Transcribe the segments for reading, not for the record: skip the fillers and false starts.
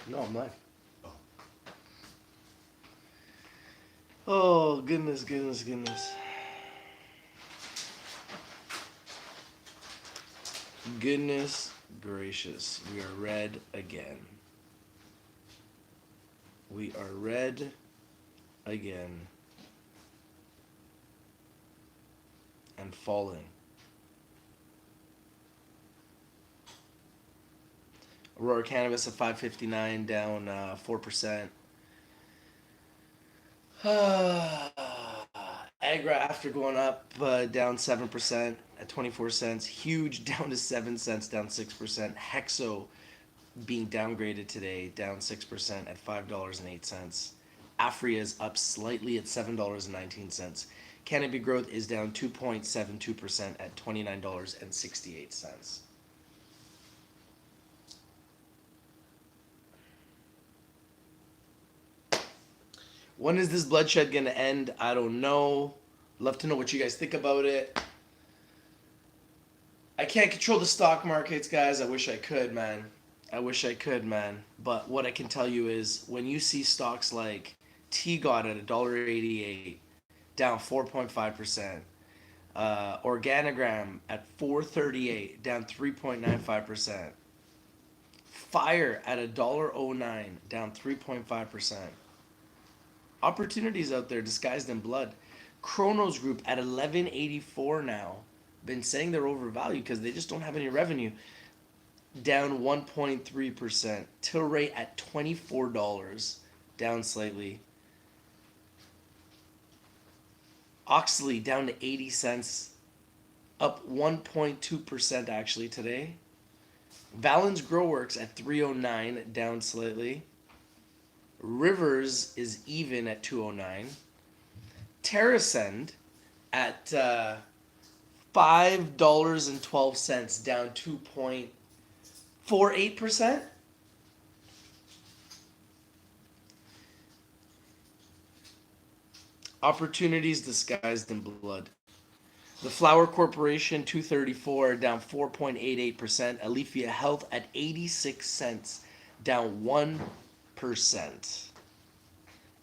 No, I'm live. Oh. Oh, goodness, goodness, goodness. Goodness gracious. We are red again. We are red again. And falling. Aurora Cannabis at 559, down 4%. Agra after going up down 7% at 24 cents. Huge down to 7 cents, down 6%. Hexo being downgraded today, down 6% at $5.08. Afria is up slightly at $7.19. Canopy growth is down 2.72% at $29.68. When is this bloodshed going to end? I don't know. Love to know what you guys think about it. I can't control the stock markets, guys. I wish I could, man. I wish I could, man. But what I can tell you is when you see stocks like T-God at $1.88, down 4.5%. Organogram at 438, down 3.95%. Fire at $1.09, down 3.5%. Opportunities out there disguised in blood. Chronos Group at 1184 now. Been saying they're overvalued because they just don't have any revenue. Down 1.3%. Tilray at $24, down slightly. Oxley down to 80 cents, up 1.2% actually today. Valens Growworks at 309, down slightly. Rivers is even at 209. Terrascend at $5.12, down 2.48%. Opportunities disguised in blood. The Flower Corporation 234, down 4.88%. Aleafia Health at 86 cents, down 1%.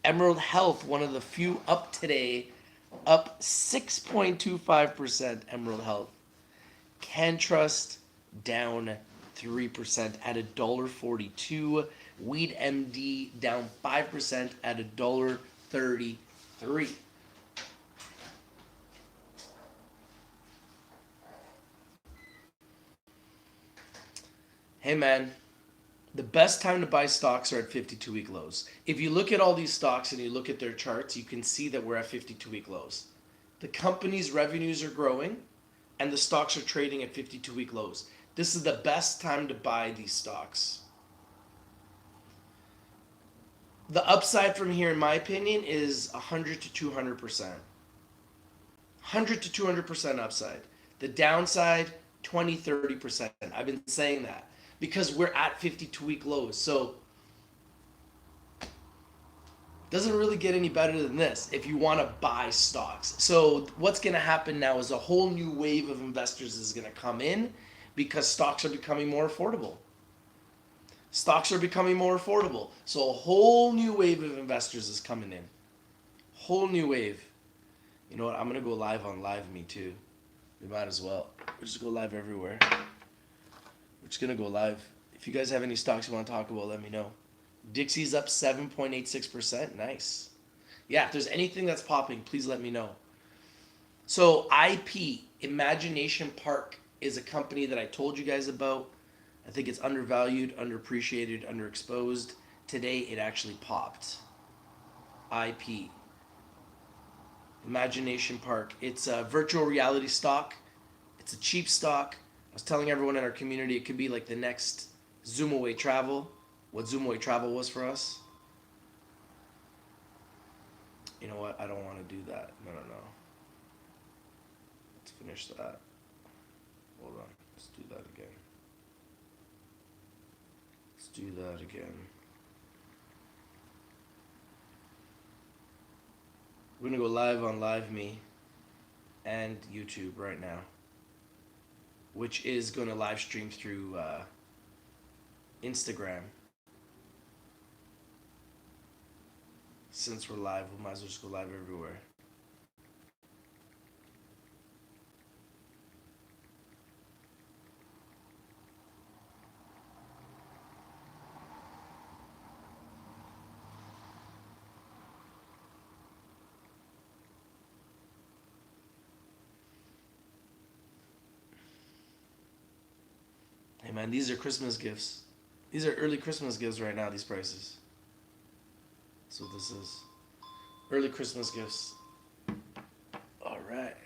Emerald Health, one of the few up today, up 6.25%. Emerald Health. CanTrust down 3% at $1.42. Weed MD down 5% at $1.33. Hey man, the best time to buy stocks are at 52-week lows. If you look at all these stocks and you look at their charts, you can see that we're at 52-week lows. The company's revenues are growing and the stocks are trading at 52-week lows. This is the best time to buy these stocks. The upside from here, in my opinion, is 100 to 200%. 100 to 200% upside. The downside, 20, 30%. I've been saying that because we're at 52-week lows. So doesn't really get any better than this if you want to buy stocks. So what's going to happen now is a whole new wave of investors is going to come in because stocks are becoming more affordable. Stocks are becoming more affordable. So a whole new wave of investors is coming in. Whole new wave. You know what? I'm going to go live on Live Me too. We might as well. We'll just go live everywhere. We're just going to go live. If you guys have any stocks you want to talk about, let me know. Dixie's up 7.86%. Nice. Yeah, if there's anything that's popping, please let me know. So IP, Imagination Park, is a company that I told you guys about. I think it's undervalued, underappreciated, underexposed. Today it actually popped. IP. Imagination Park. It's a virtual reality stock. It's a cheap stock. I was telling everyone in our community it could be like the next Zoomaway Travel. What Zoomaway Travel was for us. You know what? I don't want to do that. No. Let's finish that. Hold on. Let's do that again. Let's do that again. We're going to go live on Live Me and YouTube right now, which is going to live stream through Instagram. since we're live, we might as well just go live everywhere. Hey man, these are Christmas gifts. These are early Christmas gifts right now, these prices. That's what this is. Early Christmas gifts. Alright.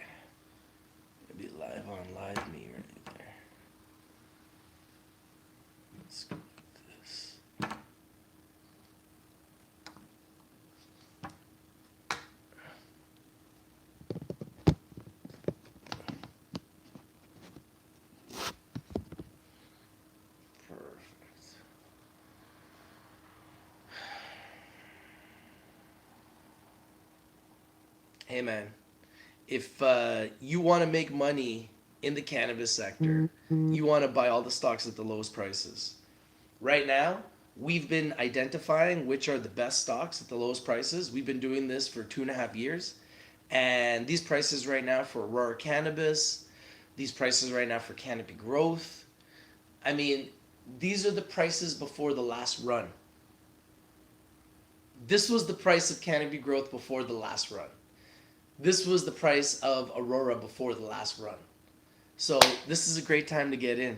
It'll be live on Live Me right there. Let's go with this. Perfect. Hey man, if you want to make money in the cannabis sector, you want to buy all the stocks at the lowest prices. Right now, we've been identifying which are the best stocks at the lowest prices. We've been doing this for 2.5 years. And these prices right now for Aurora Cannabis, these prices right now for Canopy Growth, I mean, these are the prices before the last run. This was the price of Canopy Growth before the last run. This was the price of Aurora before the last run. So this is a great time to get in.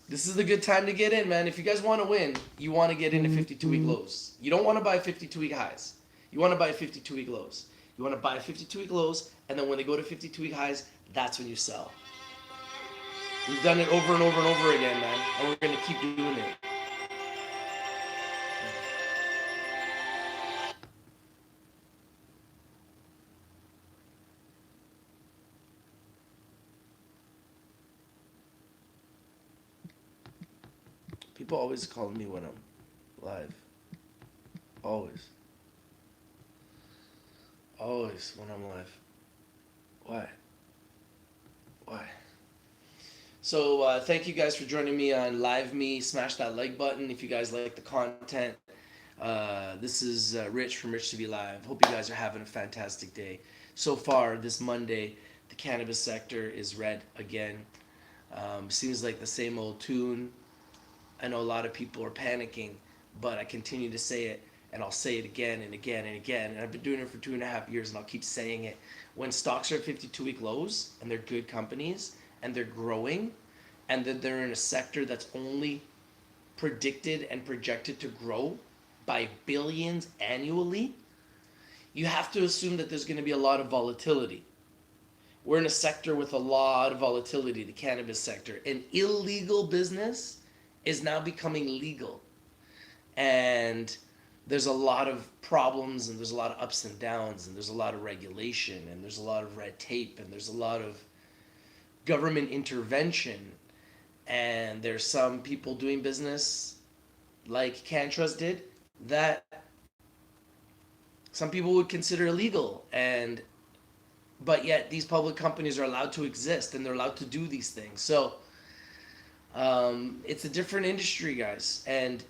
This is a good time to get in, man. If you guys want to win, you want to get into 52-week lows. You don't want to buy 52-week highs. You want to buy 52-week lows. You want to buy 52-week lows, and then when they go to 52-week highs, that's when you sell. We've done it over and over and over again, man, and we're going to keep doing it. People always call me when I'm live. Always. Always when I'm live. Why? Why? So thank you guys for joining me on Live Me. Smash that like button if you guys like the content. This is Rich from RICHTVLIVE. Hope you guys are having a fantastic day. So far, this Monday, the cannabis sector is red again. Seems like the same old tune. I know a lot of people are panicking, but I continue to say it, and I'll say it again and again and again. And I've been doing it for 2.5 years, and I'll keep saying it. When stocks are at 52-week lows, and they're good companies, and they're growing, and that they're in a sector that's only predicted and projected to grow by billions annually, you have to assume that there's going to be a lot of volatility. We're in a sector with a lot of volatility, the cannabis sector. An illegal business is now becoming legal. And there's a lot of problems, and there's a lot of ups and downs, and there's a lot of regulation, and there's a lot of red tape, and there's a lot of government intervention. And there's some people doing business like CanTrust did that some people would consider illegal, but yet these public companies are allowed to exist, and they're allowed to do these things. So it's a different industry, guys, and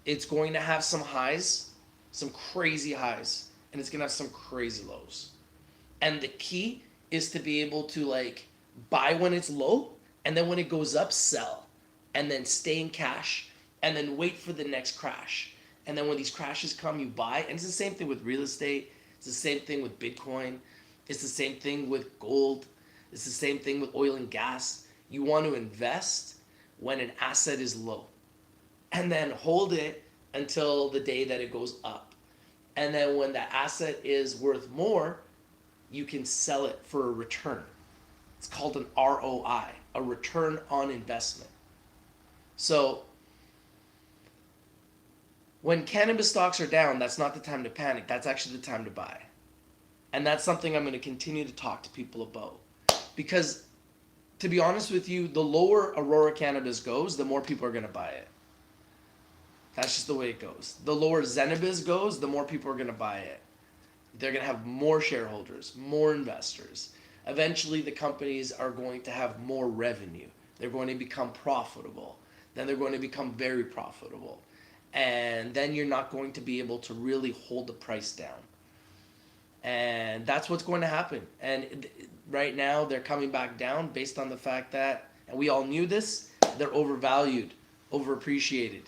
it's going to have some highs, some crazy highs, and it's going to have some crazy lows. And the key is to be able to buy when it's low, and then when it goes up, sell, and then stay in cash, and then wait for the next crash. And then when these crashes come, you buy. And it's the same thing with real estate. It's the same thing with Bitcoin. It's the same thing with gold. It's the same thing with oil and gas. You want to invest when an asset is low, and then hold it until the day that it goes up. And then when that asset is worth more, you can sell it for a return. It's called an ROI, a return on investment. So when cannabis stocks are down, that's not the time to panic. That's actually the time to buy. And that's something I'm going to continue to talk to people about. Because to be honest with you, the lower Aurora Cannabis goes, the more people are going to buy it. That's just the way it goes. The lower Zenabis goes, the more people are going to buy it. They're going to have more shareholders, more investors. Eventually, the companies are going to have more revenue. They're going to become profitable. Then they're going to become very profitable. and then you're not going to be able to really hold the price down. And that's what's going to happen. And right now they're coming back down based on the fact that, and we all knew this, they're overvalued, overappreciated,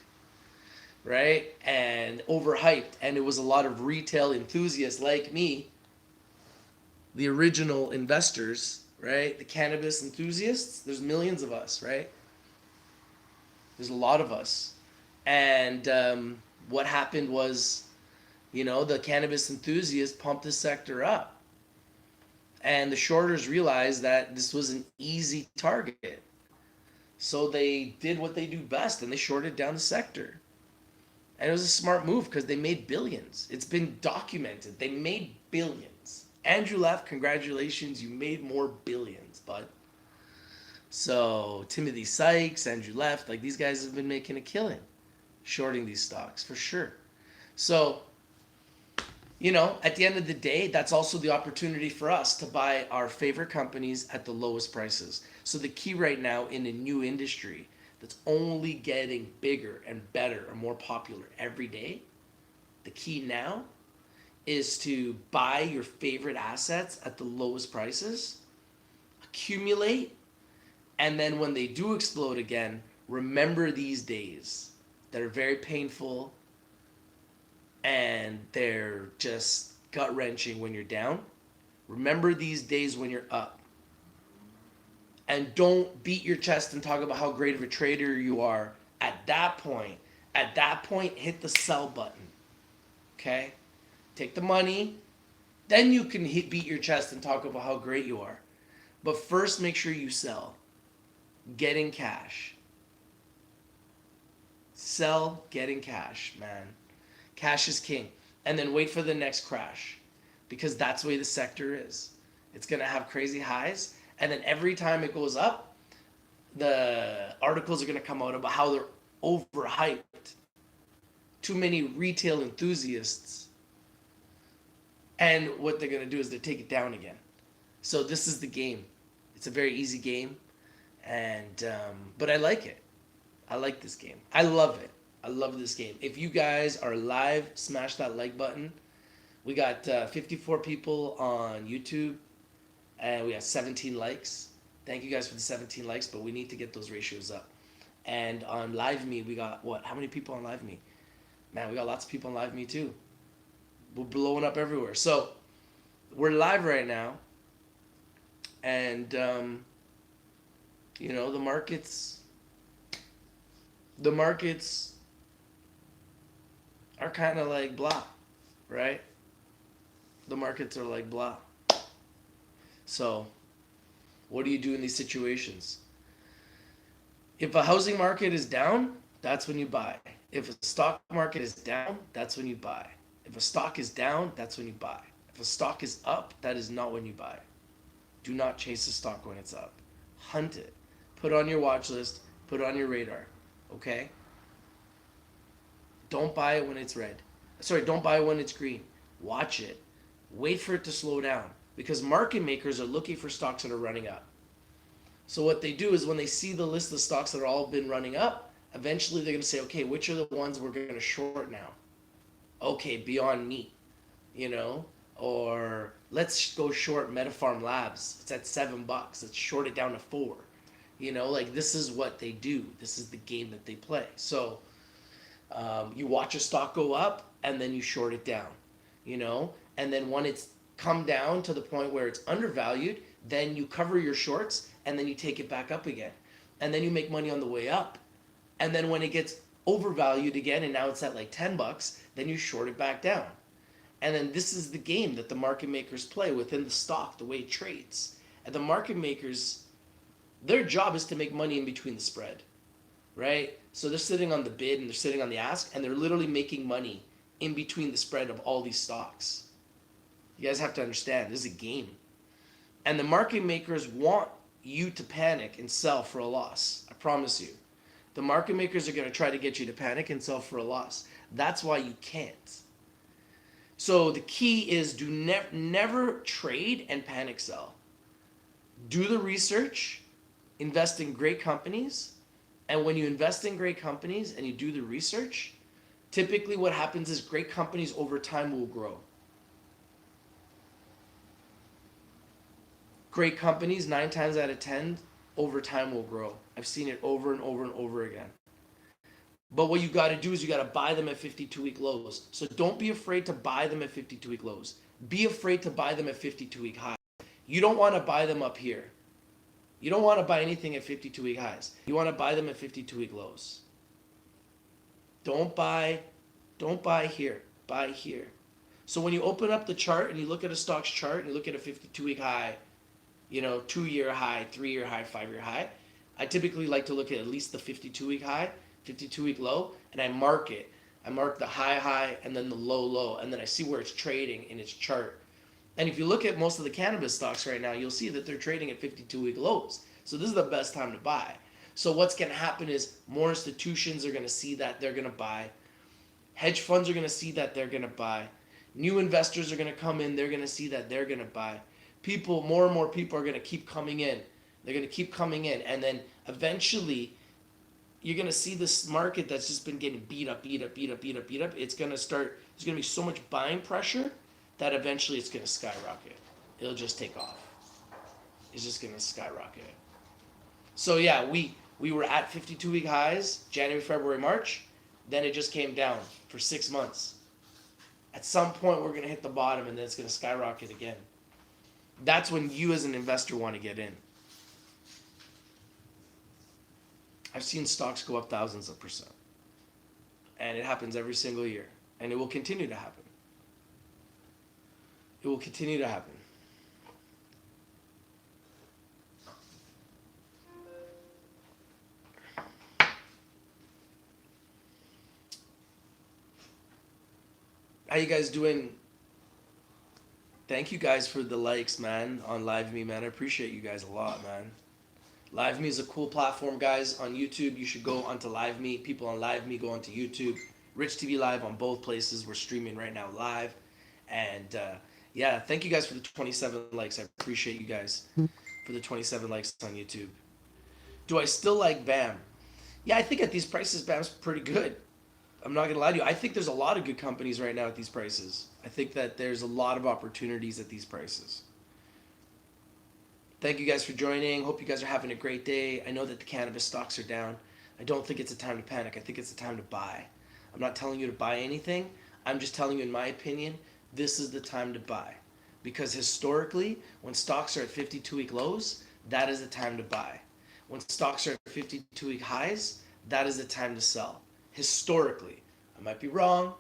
right? And overhyped. And it was a lot of retail enthusiasts like me, the original investors, right? The cannabis enthusiasts. There's millions of us, right? There's a lot of us. And what happened was, the cannabis enthusiasts pumped the sector up. And the shorters realized that this was an easy target. So they did what they do best and they shorted down the sector. And it was a smart move because they made billions. It's been documented. They made billions. Andrew Leff, congratulations, you made more billions, bud. So Timothy Sykes, Andrew Leff, like these guys have been making a killing shorting these stocks for sure. So, at the end of the day, that's also the opportunity for us to buy our favorite companies at the lowest prices. So the key right now in a new industry that's only getting bigger and better and more popular every day, the key now is to buy your favorite assets at the lowest prices, accumulate, and then when they do explode again, remember these days that are very painful and they're just gut-wrenching when you're down. Remember these days when you're up. And don't beat your chest and talk about how great of a trader you are at that point. At that point, hit the sell button. Okay? Take the money. Then you can beat your chest and talk about how great you are. But first, make sure you sell. Get in cash. Sell, get in cash, man. Cash is king. And then wait for the next crash. Because that's the way the sector is. It's going to have crazy highs. And then every time it goes up, the articles are going to come out about how they're overhyped. Too many retail enthusiasts. And what they're going to do is they take it down again. So this is the game. It's a very easy game. And but I like it. I like this game. I love it. I love this game. If you guys are live, smash that like button. We got 54 people on YouTube, and we have 17 likes. Thank you guys for the 17 likes, but we need to get those ratios up. And on Live Me, we got what? How many people on Live Me? Man, we got lots of people on Live Me too. We're blowing up everywhere. So we're live right now, and the markets are kind of like blah, right? The markets are like blah. So what do you do in these situations? If a housing market is down, that's when you buy. If a stock market is down, that's when you buy. If a stock is down, that's when you buy. If a stock is up, that is not when you buy. Do not chase a stock when it's up. Hunt it. Put it on your watch list. Put it on your radar. Okay? Don't buy it when it's red. Don't buy it when it's green. Watch it. Wait for it to slow down. Because market makers are looking for stocks that are running up. So what they do is when they see the list of stocks that are all been running up, eventually they're going to say, okay, which are the ones we're going to short now? Okay, Beyond Meat, or let's go short MetaPharm Labs. It's at $7. Let's short it down to $4. This is what they do. This is the game that they play. So you watch a stock go up and then you short it down, and then when it's come down to the point where it's undervalued, then you cover your shorts and then you take it back up again. And then you make money on the way up. And then when it gets overvalued again and now it's at like $10, then you short it back down. And then this is the game that the market makers play within the stock, the way it trades. And the market makers, their job is to make money in between the spread, right? So they're sitting on the bid and they're sitting on the ask, and they're literally making money in between the spread of all these stocks. You guys have to understand, this is a game. And the market makers want you to panic and sell for a loss. I promise you. The market makers are going to try to get you to panic and sell for a loss. That's why you can't. So the key is do never trade and panic sell. Do the research, invest in great companies, and when you invest in great companies and you do the research, Typically what happens is great companies over time will grow. Great companies, 9 times out of 10, over time will grow. I've seen it over and over and over again. But what you got to do is you got to buy them at 52-week lows. So don't be afraid to buy them at 52-week lows. Be afraid to buy them at 52-week highs. You don't want to buy them up here. You don't want to buy anything at 52-week highs. You want to buy them at 52-week lows. Don't buy here. Buy here. So when you open up the chart and you look at a stock's chart and you look at a 52-week high, 2-year high, 3-year high, 5-year high, I typically like to look at least the 52-week high, 52-week low, and I mark it. I mark the high, and then the low, and then I see where it's trading in its chart. And if you look at most of the cannabis stocks right now, you'll see that they're trading at 52-week lows. So this is the best time to buy. So what's going to happen is more institutions are going to see that they're going to buy. Hedge funds are going to see that they're going to buy. New investors are going to come in. They're going to see that they're going to buy. More and more people are going to keep coming in. They're going to keep coming in. And then eventually, you're going to see this market that's just been getting beat up. It's going to start, there's going to be so much buying pressure that eventually it's going to skyrocket. It'll just take off. It's just going to skyrocket. So yeah, we were at 52-week highs, January, February, March. Then it just came down for 6 months. At some point, we're going to hit the bottom, and then it's going to skyrocket again. That's when you as an investor want to get in. I've seen stocks go up thousands of %. And it happens every single year. And it will continue to happen. It will continue to happen. How you guys doing? Thank you guys for the likes, man, on LiveMe, man. I appreciate you guys a lot, man. LiveMe is a cool platform, guys. On YouTube, you should go onto LiveMe. People on LiveMe go onto YouTube. RICHTVLIVE on both places. We're streaming right now live. And yeah, thank you guys for the 27 likes. I appreciate you guys for the 27 likes on YouTube. Do I still like BAM? Yeah, I think at these prices, BAM's pretty good. I'm not going to lie to you. I think there's a lot of good companies right now at these prices. I think that there's a lot of opportunities at these prices. Thank you guys for joining. Hope you guys are having a great day. I know that the cannabis stocks are down. I don't think it's a time to panic. I think it's a time to buy. I'm not telling you to buy anything. I'm just telling you, in my opinion, this is the time to buy. Because historically, when stocks are at 52-week lows, that is the time to buy. When stocks are at 52-week highs, that is the time to sell. Historically. I might be wrong,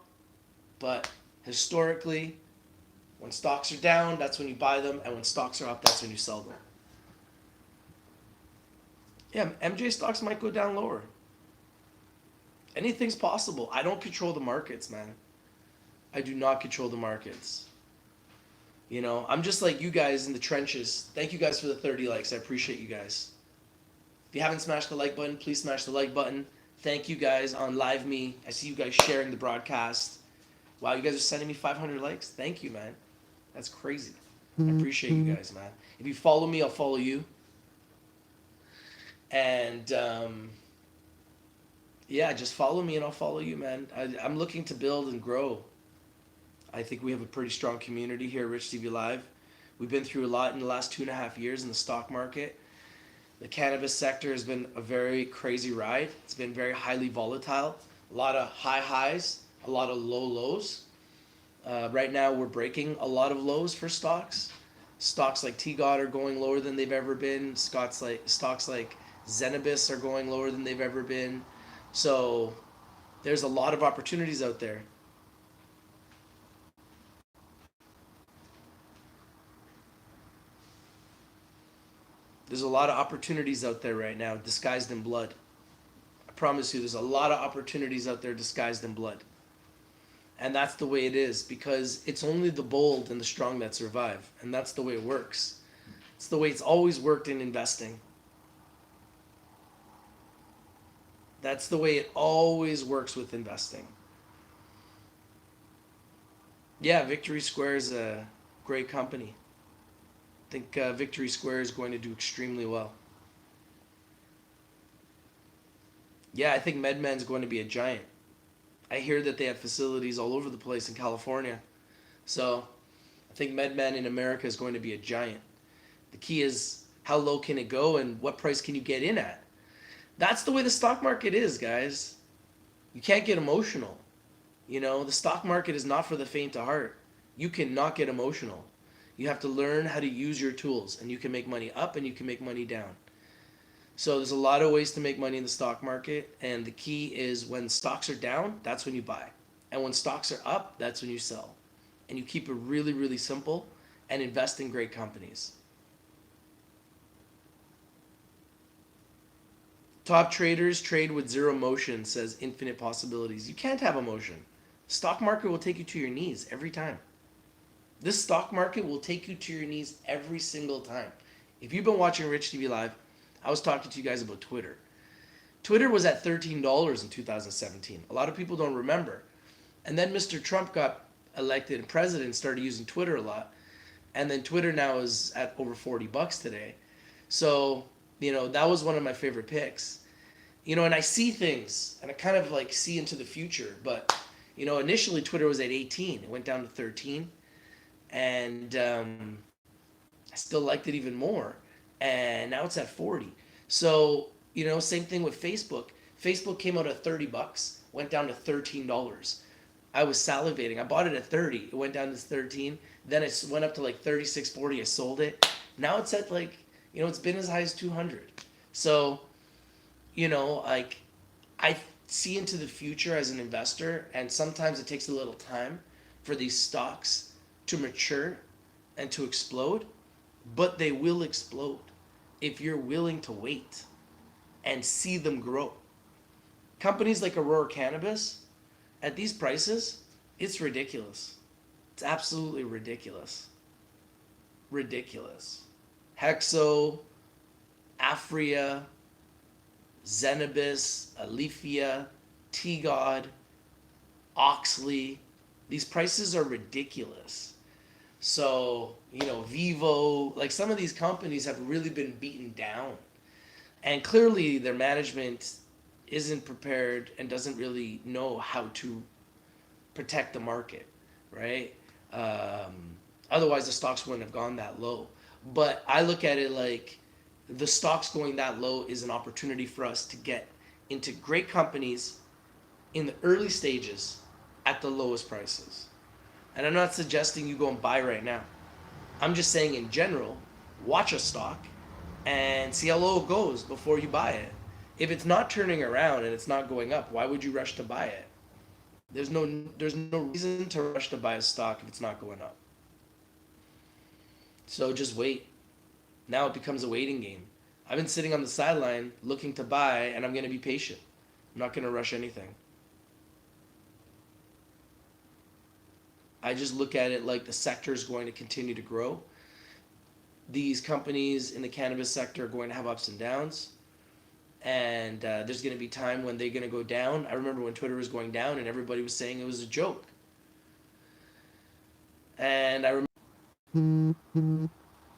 but historically, when stocks are down, that's when you buy them, and when stocks are up, that's when you sell them. Yeah, MJ stocks might go down lower. Anything's possible. I don't control the markets, man. I do not control the markets. I'm just like you guys in the trenches. Thank you guys for the 30 likes. I appreciate you guys. If you haven't smashed the like button, please smash the like button. Thank you guys on LiveMe. I see you guys sharing the broadcast. Wow, you guys are sending me 500 likes. Thank you, man. That's crazy. I appreciate you guys, man. If you follow me, I'll follow you. And yeah, just follow me and I'll follow you, man. I'm looking to build and grow. I think we have a pretty strong community here at RICHTVLIVE. We've been through a lot in the last 2.5 years in the stock market. The cannabis sector has been a very crazy ride. It's been very highly volatile. A lot of high highs, a lot of low lows. Right now we're breaking a lot of lows for stocks. Stocks like TGOD are going lower than they've ever been. Stocks like Cannabis are going lower than they've ever been. So there's a lot of opportunities out there. There's a lot of opportunities out there right now, disguised in blood. I promise you, there's a lot of opportunities out there disguised in blood. And that's the way it is, because it's only the bold and the strong that survive. And that's the way it works. It's the way it's always worked in investing. That's the way it always works with investing. Yeah, Victory Square is a great company. I think Victory Square is going to do extremely well. Yeah, I think MedMen's going to be a giant. I hear that they have facilities all over the place in California. So I think MedMen in America is going to be a giant. The key is how low can it go and what price can you get in at? That's the way the stock market is, guys. You can't get emotional. You know, the stock market is not for the faint of heart. You cannot get emotional. You have to learn how to use your tools, and you can make money up and you can make money down. So there's a lot of ways to make money in the stock market, and the key is when stocks are down, that's when you buy. And when stocks are up, that's when you sell. And you keep it really, really simple and invest in great companies. Top traders trade with zero emotion, says Infinite Possibilities. You can't have emotion. Stock market will take you to your knees every time. This stock market will take you to your knees every single time. If you've been watching Rich TV Live, I was talking to you guys about Twitter. Twitter was at $13 in 2017. A lot of people don't remember. And then Mr. Trump got elected and president, started using Twitter a lot. And then Twitter now is at over $40 today. So, you know, that was one of my favorite picks. You know, and I see things, and I kind of like see into the future. But, you know, initially Twitter was at 18. It went down to 13. And I still liked it even more. And now it's at 40. So, you know, same thing with Facebook. Facebook came out at $30, went down to $13. I was salivating. I bought it at 30. It went down to 13. Then it went up to like 36, 40. I sold it. Now it's at like, you know, it's been as high as 200. So, you know, like I see into the future as an investor, and sometimes it takes a little time for these stocks to mature and to explode, but they will explode if you're willing to wait and see them grow. Companies like Aurora Cannabis, at these prices, it's ridiculous. It's absolutely ridiculous. Ridiculous. Hexo, Afria, Zenabis, Aleafia, T-God, Oxley. These prices are ridiculous. So, you know, Vivo, like some of these companies have really been beaten down. And clearly their management isn't prepared and doesn't really know how to protect the market, right? Otherwise the stocks wouldn't have gone that low. But I look at it like the stocks going that low is an opportunity for us to get into great companies in the early stages at the lowest prices. And I'm not suggesting you go and buy right now. I'm just saying in general, watch a stock and see how low it goes before you buy it. If it's not turning around and it's not going up, why would you rush to buy it? There's no reason to rush to buy a stock if it's not going up. So just wait. Now it becomes a waiting game. I've been sitting on the sideline looking to buy, and I'm going to be patient. I'm not going to rush anything. I just look at it like the sector is going to continue to grow. These companies in the cannabis sector are going to have ups and downs. And there's going to be time when they're going to go down. I remember when Twitter was going down and everybody was saying it was a joke. And I remember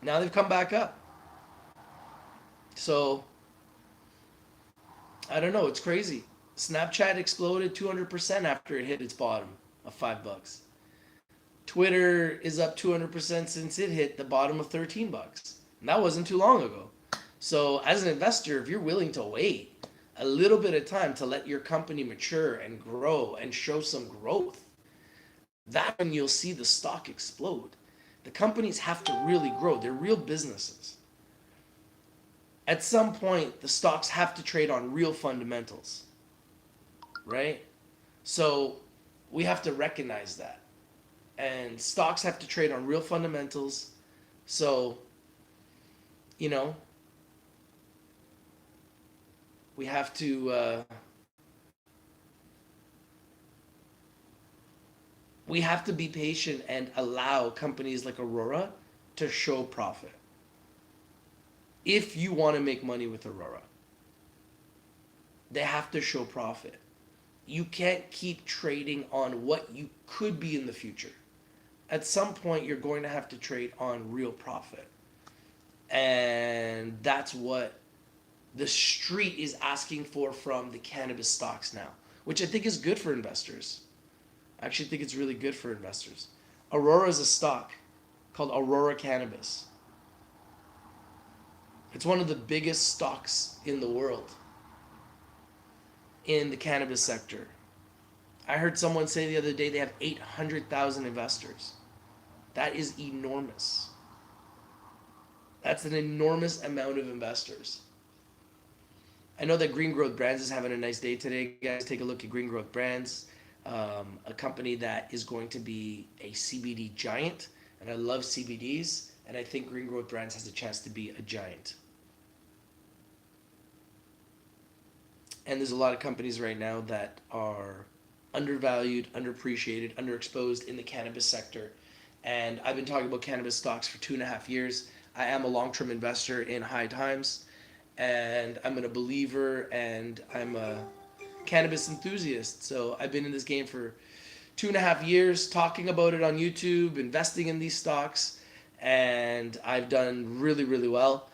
now they've come back up. So, I don't know. It's crazy. Snapchat exploded 200% after it hit its bottom of $5. Twitter is up 200% since it hit the bottom of $13. And that wasn't too long ago. So as an investor, if you're willing to wait a little bit of time to let your company mature and grow and show some growth, that's when you'll see the stock explode. The companies have to really grow. They're real businesses. At some point, the stocks have to trade on real fundamentals, right? So we have to recognize that. And stocks have to trade on real fundamentals. So, you know, we have to be patient and allow companies like Aurora to show profit. If you want to make money with Aurora, they have to show profit. You can't keep trading on what you could be in the future. At some point, you're going to have to trade on real profit. And that's what the street is asking for from the cannabis stocks now. which I think is good for investors. I actually think it's really good for investors. Aurora is a stock called Aurora Cannabis. It's one of the biggest stocks in the world in the cannabis sector. I heard someone say the other day they have 800,000 investors. That is enormous. That's an enormous amount of investors. I know that Green Growth Brands is having a nice day today. Guys, take a look at Green Growth Brands, a company that is going to be a CBD giant. And I love CBDs, and I think Green Growth Brands has a chance to be a giant. And there's a lot of companies right now that are undervalued, underappreciated, underexposed in the cannabis sector. And I've been talking about cannabis stocks for 2.5 years. I am a long-term investor in High Times, and I'm a believer, and I'm a cannabis enthusiast. So I've been in this game for 2.5 years, talking about it on YouTube, investing in these stocks, and I've done really, really well.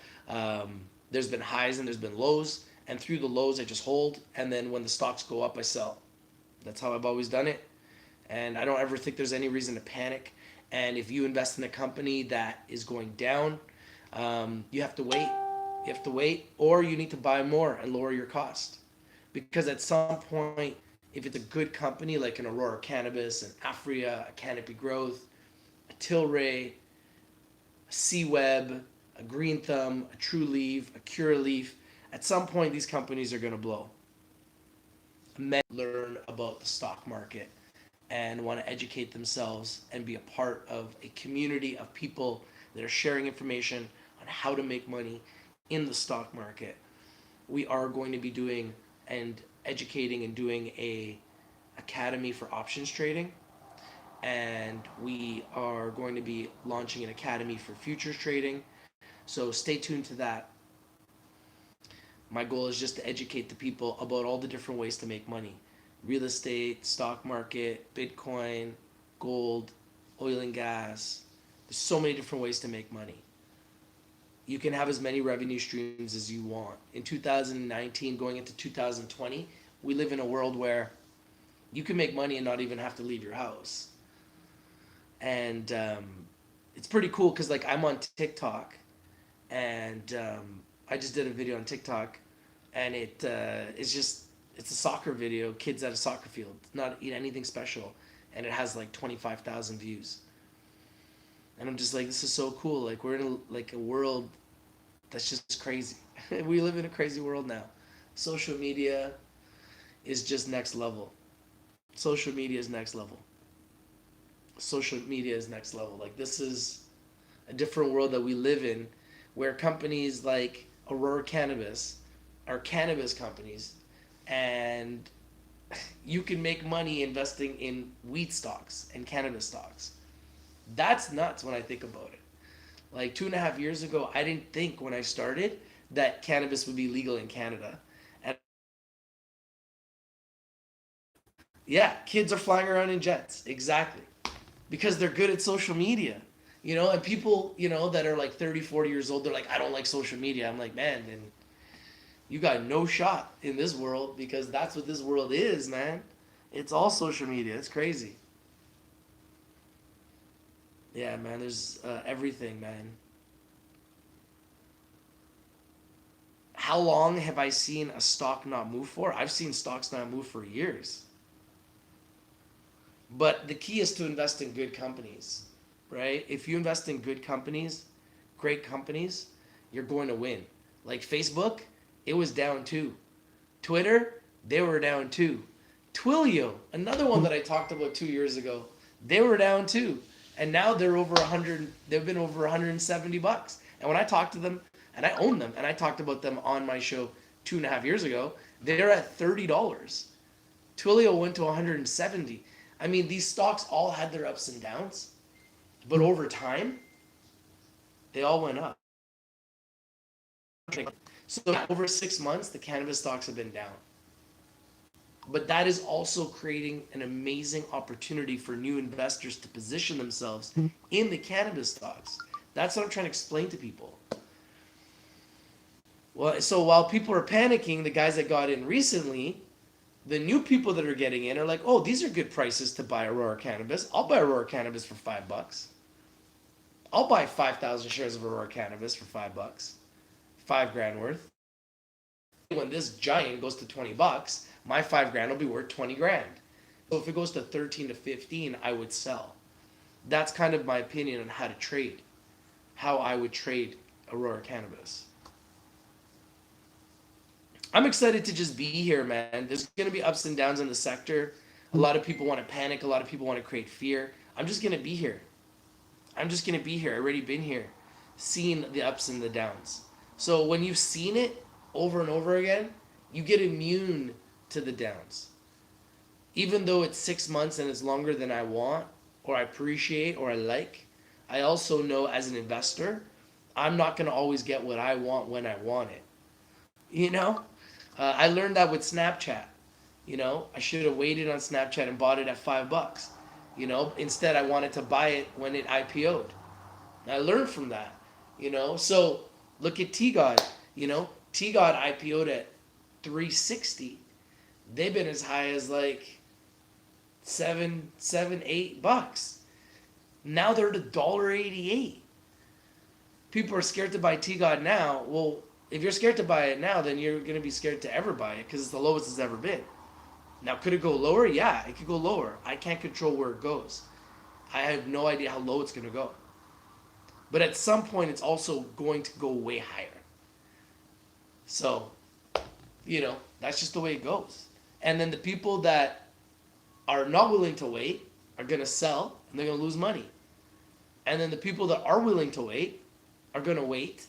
There's been highs and there's been lows, and through the lows I just hold, and then when the stocks go up I sell. That's how I've always done it, and I don't ever think there's any reason to panic. And if you invest in a company that is going down, you have to wait. You have to wait, or you need to buy more and lower your cost. Because at some point, if it's a good company like an Aurora Cannabis, an Afria, a Canopy Growth, a Tilray, a C-Web, a Green Thumb, a True Leaf, a Cure Leaf, at some point these companies are going to blow. Men learn about the stock market and want to educate themselves and be a part of a community of people that are sharing information on how to make money in the stock market. We are going to be doing and educating and doing a academy for options trading, and we are going to be launching an academy for futures trading. So stay tuned to that. My goal is just to educate the people about all the different ways to make money. Real estate, stock market, Bitcoin, gold, oil and gas. There's so many different ways to make money. You can have as many revenue streams as you want. In 2019, going into 2020, we live in a world where you can make money and not even have to leave your house. And it's pretty cool because like I'm on TikTok, and I just did a video on TikTok, and it's a soccer video, kids at a soccer field, not anything special, and it has like 25,000 views. And I'm just like, this is so cool. Like we're in a world that's just crazy. We live in a crazy world now. Social media is just next level. Social media is next level. Social media is next level. Like this is a different world that we live in, where companies like Aurora Cannabis are cannabis companies, and you can make money investing in weed stocks and cannabis stocks. That's nuts when I think about it. Like 2.5 years ago, I didn't think when I started that cannabis would be legal in Canada. And yeah, kids are flying around in jets. Exactly. Because they're good at social media. And people, that are like 30, 40 years old, they're like, I don't like social media. I'm like, man, then you got no shot in this world, because that's what this world is, man. It's all social media. It's crazy. Yeah, man, there's everything, man. How long have I seen a stock not move for? I've seen stocks not move for years. But the key is to invest in good companies, right? If you invest in good companies, great companies, you're going to win. Like Facebook, it was down too. Twitter, they were down too. Twilio, another one that I talked about 2 years ago, they were down too. And now they're over 100, they've been over $170. And when I talk to them, and I own them, and I talked about them on my show 2.5 years ago, they're at $30. Twilio went to 170. I mean, these stocks all had their ups and downs, but over time, they all went up. So over 6 months, the cannabis stocks have been down. But that is also creating an amazing opportunity for new investors to position themselves in the cannabis stocks. That's what I'm trying to explain to people. Well, so while people are panicking, the guys that got in recently, The new people that are getting in are like, oh, these are good prices to buy Aurora Cannabis. I'll buy Aurora Cannabis for $5. I'll buy 5,000 shares of Aurora Cannabis for $5, 5 grand worth. When this giant goes to $20, my 5 grand will be worth 20 grand. So if it goes to 13 to 15, I would sell. That's kind of my opinion on how to trade, how I would trade Aurora Cannabis. I'm excited to just be here, man. There's going to be ups and downs in the sector. A lot of people want to panic. A lot of people want to create fear. I'm just going to be here. I'm just going to be here. I've already been here, seeing the ups and the downs. So when you've seen it over and over again, you get immune to the downs. Even though it's 6 months and it's longer than I want, or I appreciate, or I like, I also know as an investor, I'm not going to always get what I want when I want it. You know? I learned that with Snapchat. You know, I should have waited on Snapchat and bought it at $5. You know, instead I wanted to buy it when it IPO'd. I learned from that. You know, so look at T-God. You know, T-God IPO'd at $360. They've been as high as like $7-8. Now they're at $1.88. People are scared to buy T-God now. Well, if you're scared to buy it now, then you're going to be scared to ever buy it because it's the lowest it's ever been. Now, could it go lower? Yeah, it could go lower. I can't control where it goes. I have no idea how low it's going to go. But at some point, it's also going to go way higher. So, you know, that's just the way it goes. And then the people that are not willing to wait are going to sell and they're going to lose money. And then the people that are willing to wait are going to wait.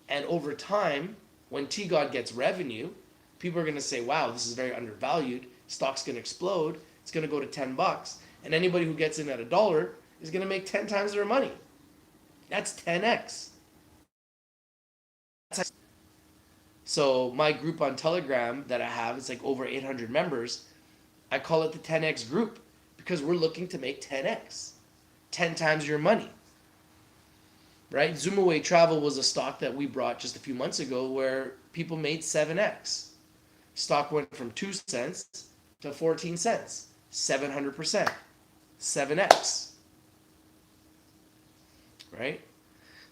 And over time, when T-God gets revenue, people are going to say, wow, this is very undervalued. Stock's going to explode. It's going to go to $10. And anybody who gets in at $1 is going to make 10 times their money. That's 10x. So my group on Telegram that I have, it's like over 800 members. I call it the 10x group because we're looking to make 10x. 10 times your money. Right? Zoomaway Travel was a stock that we brought just a few months ago where people made 7x. Stock went from 2 cents to 14 cents. 700%. 7x. Right?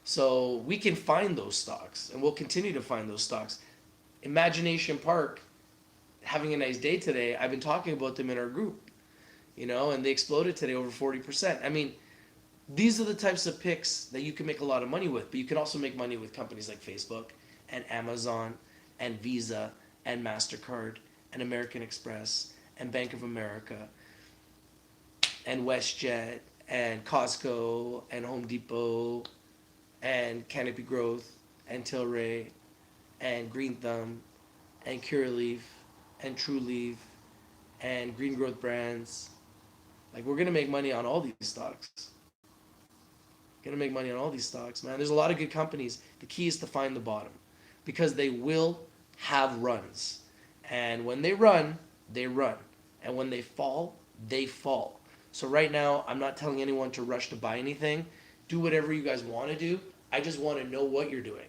So we can find those stocks and we'll continue to find those stocks. Imagination Park, having a nice day today, I've been talking about them in our group, you know, and they exploded today over 40%. I mean, these are the types of picks that you can make a lot of money with, but you can also make money with companies like Facebook and Amazon and Visa and MasterCard and American Express and Bank of America and WestJet and Costco and Home Depot and Canopy Growth and Tilray and Green Thumb and Curaleaf and Trueleaf and Green Growth Brands. Like, we're going to make money on all these stocks. Gonna make money on all these stocks, man. There's a lot of good companies. The key is to find the bottom because they will have runs. And when they run, they run. And when they fall, they fall. So right now, I'm not telling anyone to rush to buy anything. Do whatever you guys want to do. I just want to know what you're doing.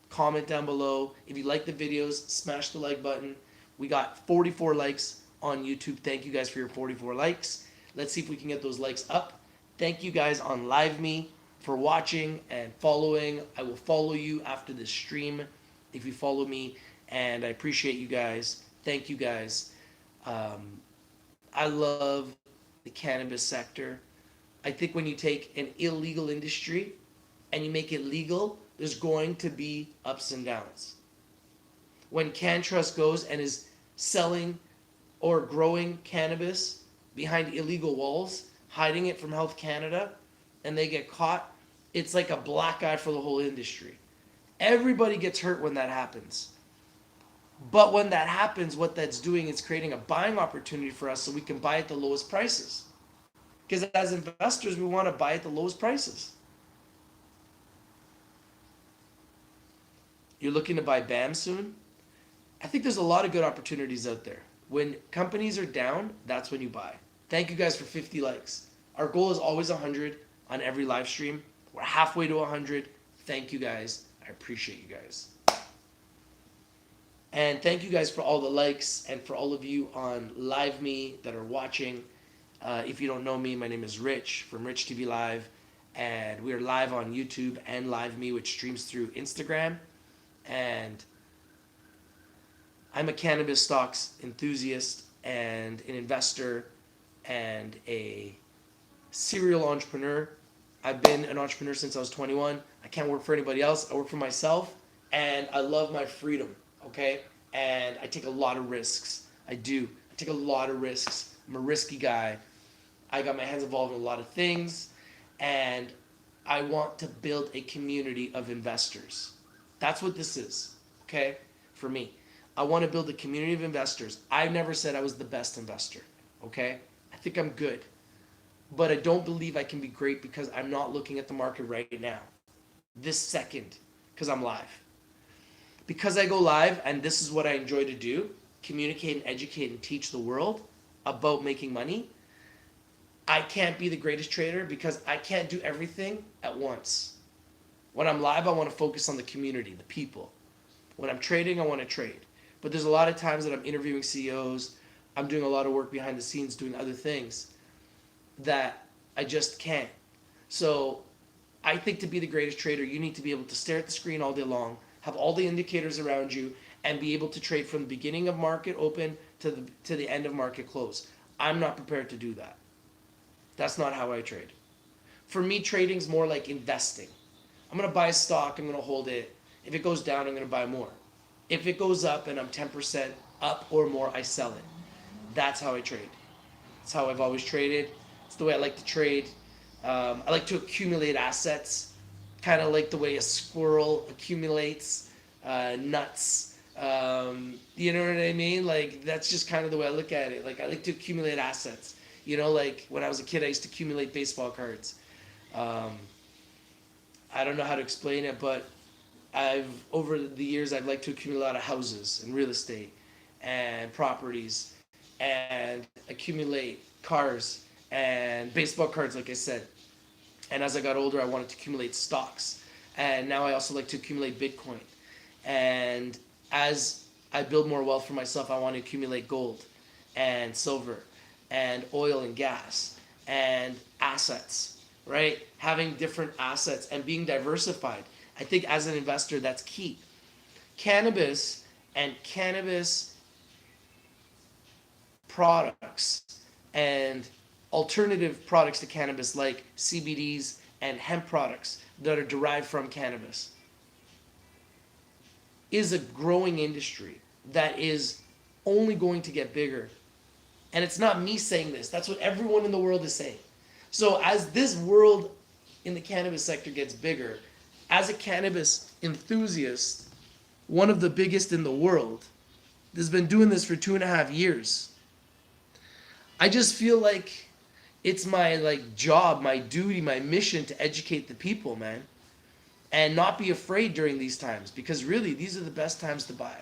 Comment down below. If you like the videos, smash the like button. We got 44 likes on YouTube. Thank you guys for your 44 likes. Let's see if we can get those likes up. Thank you guys on LiveMe for watching and following. I will follow you after this stream if you follow me, and I appreciate you guys. Thank you guys. I love the cannabis sector. I think when you take an illegal industry and you make it legal, there's going to be ups and downs. When CannTrust goes and is selling or growing cannabis behind illegal walls, hiding it from Health Canada, and they get caught, it's like a black eye for the whole industry. Everybody gets hurt when that happens. But when that happens, what that's doing is creating a buying opportunity for us so we can buy at the lowest prices. Because as investors, we want to buy at the lowest prices. You're looking to buy BAM soon? I think there's a lot of good opportunities out there. When companies are down, that's when you buy. Thank you guys for 50 likes. Our goal is always 100 on every live stream. We're halfway to 100. Thank you guys. I appreciate you guys. And thank you guys for all the likes and for all of you on Live Me that are watching. If you don't know me, my name is Rich from RICHTVLIVE, and we are live on YouTube and Live Me, which streams through Instagram. And I'm a cannabis stocks enthusiast and an investor and a serial entrepreneur. I've been an entrepreneur since I was 21. I can't work for anybody else. I work for myself, and I love my freedom, okay? And I take a lot of risks. I do. I take a lot of risks. I'm a risky guy. I got my hands involved in a lot of things, and I want to build a community of investors. That's what this is, okay? For me. I want to build a community of investors. I never said I was the best investor, okay? I think I'm good. But I don't believe I can be great because I'm not looking at the market right now, this second, because I'm live. Because I go live, and this is what I enjoy to do, communicate and educate and teach the world about making money, I can't be the greatest trader because I can't do everything at once. When I'm live, I want to focus on the community, the people. When I'm trading, I want to trade. But there's a lot of times that I'm interviewing CEOs, I'm doing a lot of work behind the scenes, doing other things that I just can't. So I think to be the greatest trader, you need to be able to stare at the screen all day long, have all the indicators around you, and be able to trade from the beginning of market open to the end of market close. I'm not prepared to do that. That's not how I trade. For me, trading's more like investing. I'm going to buy a stock, I'm going to hold it. If it goes down, I'm going to buy more. If it goes up and I'm 10% up or more, I sell it. That's how I trade. That's how I've always traded. It's the way I like to trade. I like to accumulate assets, kind of like the way a squirrel accumulates nuts. You know what I mean? Like, that's just kind of the way I look at it. Like, I like to accumulate assets. You know, like when I was a kid, I used to accumulate baseball cards. I don't know how to explain it, but over the years, I've liked to accumulate a lot of houses and real estate and properties and accumulate cars and baseball cards, like I said. And as I got older, I wanted to accumulate stocks. And now I also like to accumulate Bitcoin. And as I build more wealth for myself, I want to accumulate gold and silver and oil and gas and assets, right? Having different assets and being diversified. I think as an investor, that's key. Cannabis and cannabis products and alternative products to cannabis like CBDs and hemp products that are derived from cannabis is a growing industry that is only going to get bigger. And it's not me saying this. That's what everyone in the world is saying. So as this world in the cannabis sector gets bigger, as a cannabis enthusiast, one of the biggest in the world, that's been doing this for 2.5 years, I just feel like it's my job, my duty, my mission to educate the people, man. And not be afraid during these times, because really these are the best times to buy.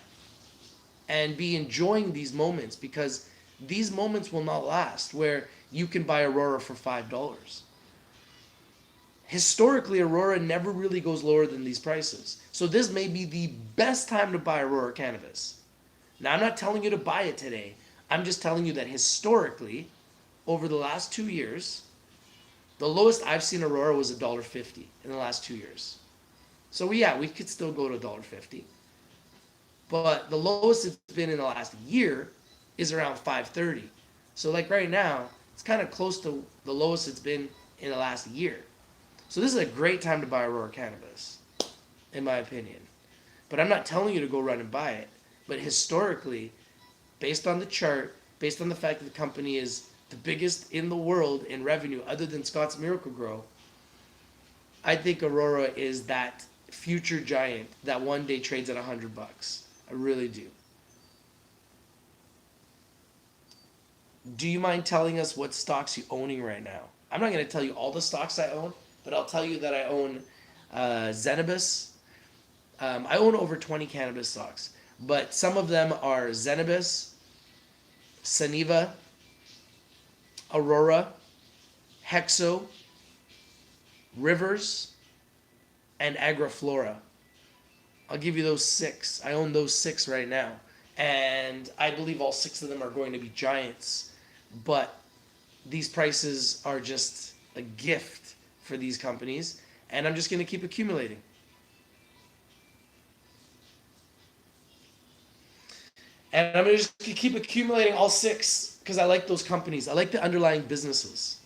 And be enjoying these moments, because these moments will not last where you can buy Aurora for $5. Historically, Aurora never really goes lower than these prices. So this may be the best time to buy Aurora cannabis. Now, I'm not telling you to buy it today. I'm just telling you that historically, over the last 2 years, the lowest I've seen Aurora was $1.50 in the last 2 years. So yeah, we could still go to $1.50. But the lowest it's been in the last year is around $5.30. So like right now, it's kind of close to the lowest it's been in the last year. So this is a great time to buy Aurora cannabis, in my opinion. But I'm not telling you to go run and buy it. But historically, based on the chart, based on the fact that the company is the biggest in the world in revenue other than Scott's Miracle-Gro, I think Aurora is that future giant that one day trades at $100. I really do. Do you mind telling us what stocks you're owning right now? I'm not going to tell you all the stocks I own, but I'll tell you that I own Zenabis. I own over 20 cannabis stocks, but some of them are Zenabis, Saniva, Aurora, Hexo, Rivers, and Agriflora. I'll give you those 6. I own those 6 right now. And I believe all 6 of them are going to be giants. But these prices are just a gift for these companies. And I'm just going to keep accumulating. And I'm going to just keep accumulating all 6 because I like those companies. I like the underlying businesses.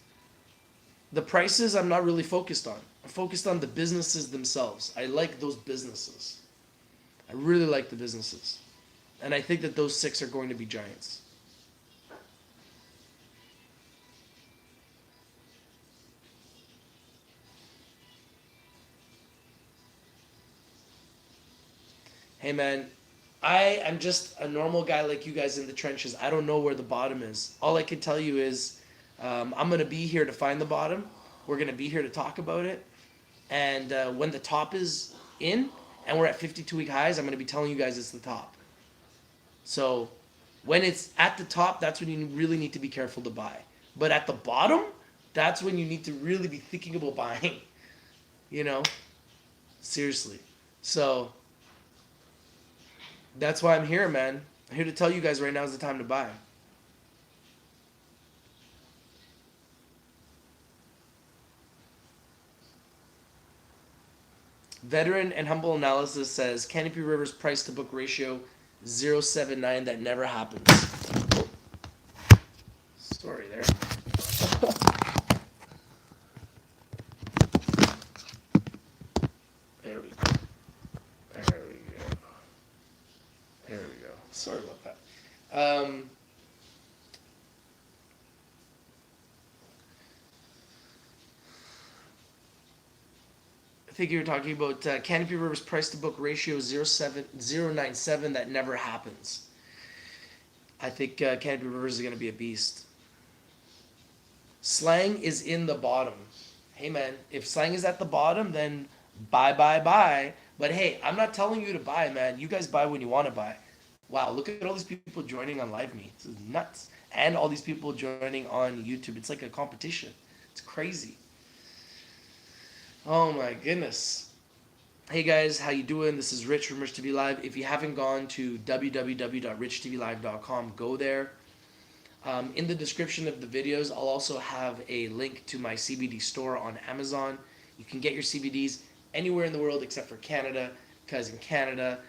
The prices I'm not really focused on. I'm focused on the businesses themselves. I like those businesses. I really like the businesses. And I think that those 6 are going to be giants. Hey man, I am just a normal guy like you guys in the trenches. I don't know where the bottom is. All I can tell you is I'm going to be here to find the bottom. We're going to be here to talk about it. And when the top is in and we're at 52-week highs, I'm going to be telling you guys it's the top. So when it's at the top, that's when you really need to be careful to buy. But at the bottom, that's when you need to really be thinking about buying. You know? Seriously. So that's why I'm here, man. I'm here to tell you guys right now is the time to buy. Veteran and Humble Analysis says Canopy River's price to book ratio 0.79. That never happens. Oh. Sorry there. There we go. There we go. There we go. Sorry about that. I think you were talking about Canopy River's price to book ratio 0.97. That never happens. I think Canopy Rivers is going to be a beast. Slang is in the bottom. Hey man, if Slang is at the bottom, then buy. But hey, I'm not telling you to buy, man. You guys buy when you want to buy. Wow, look at all these people joining on Live Me. This is nuts. And all these people joining on YouTube. It's like a competition. It's crazy. Oh my goodness. Hey guys, how you doing? This is Rich from RICHTVLIVE. If you haven't gone to www.richtvlive.com, go there. In the description of the videos, I'll also have a link to my CBD store on Amazon. You can get your CBDs anywhere in the world except for Canada, because in Canada,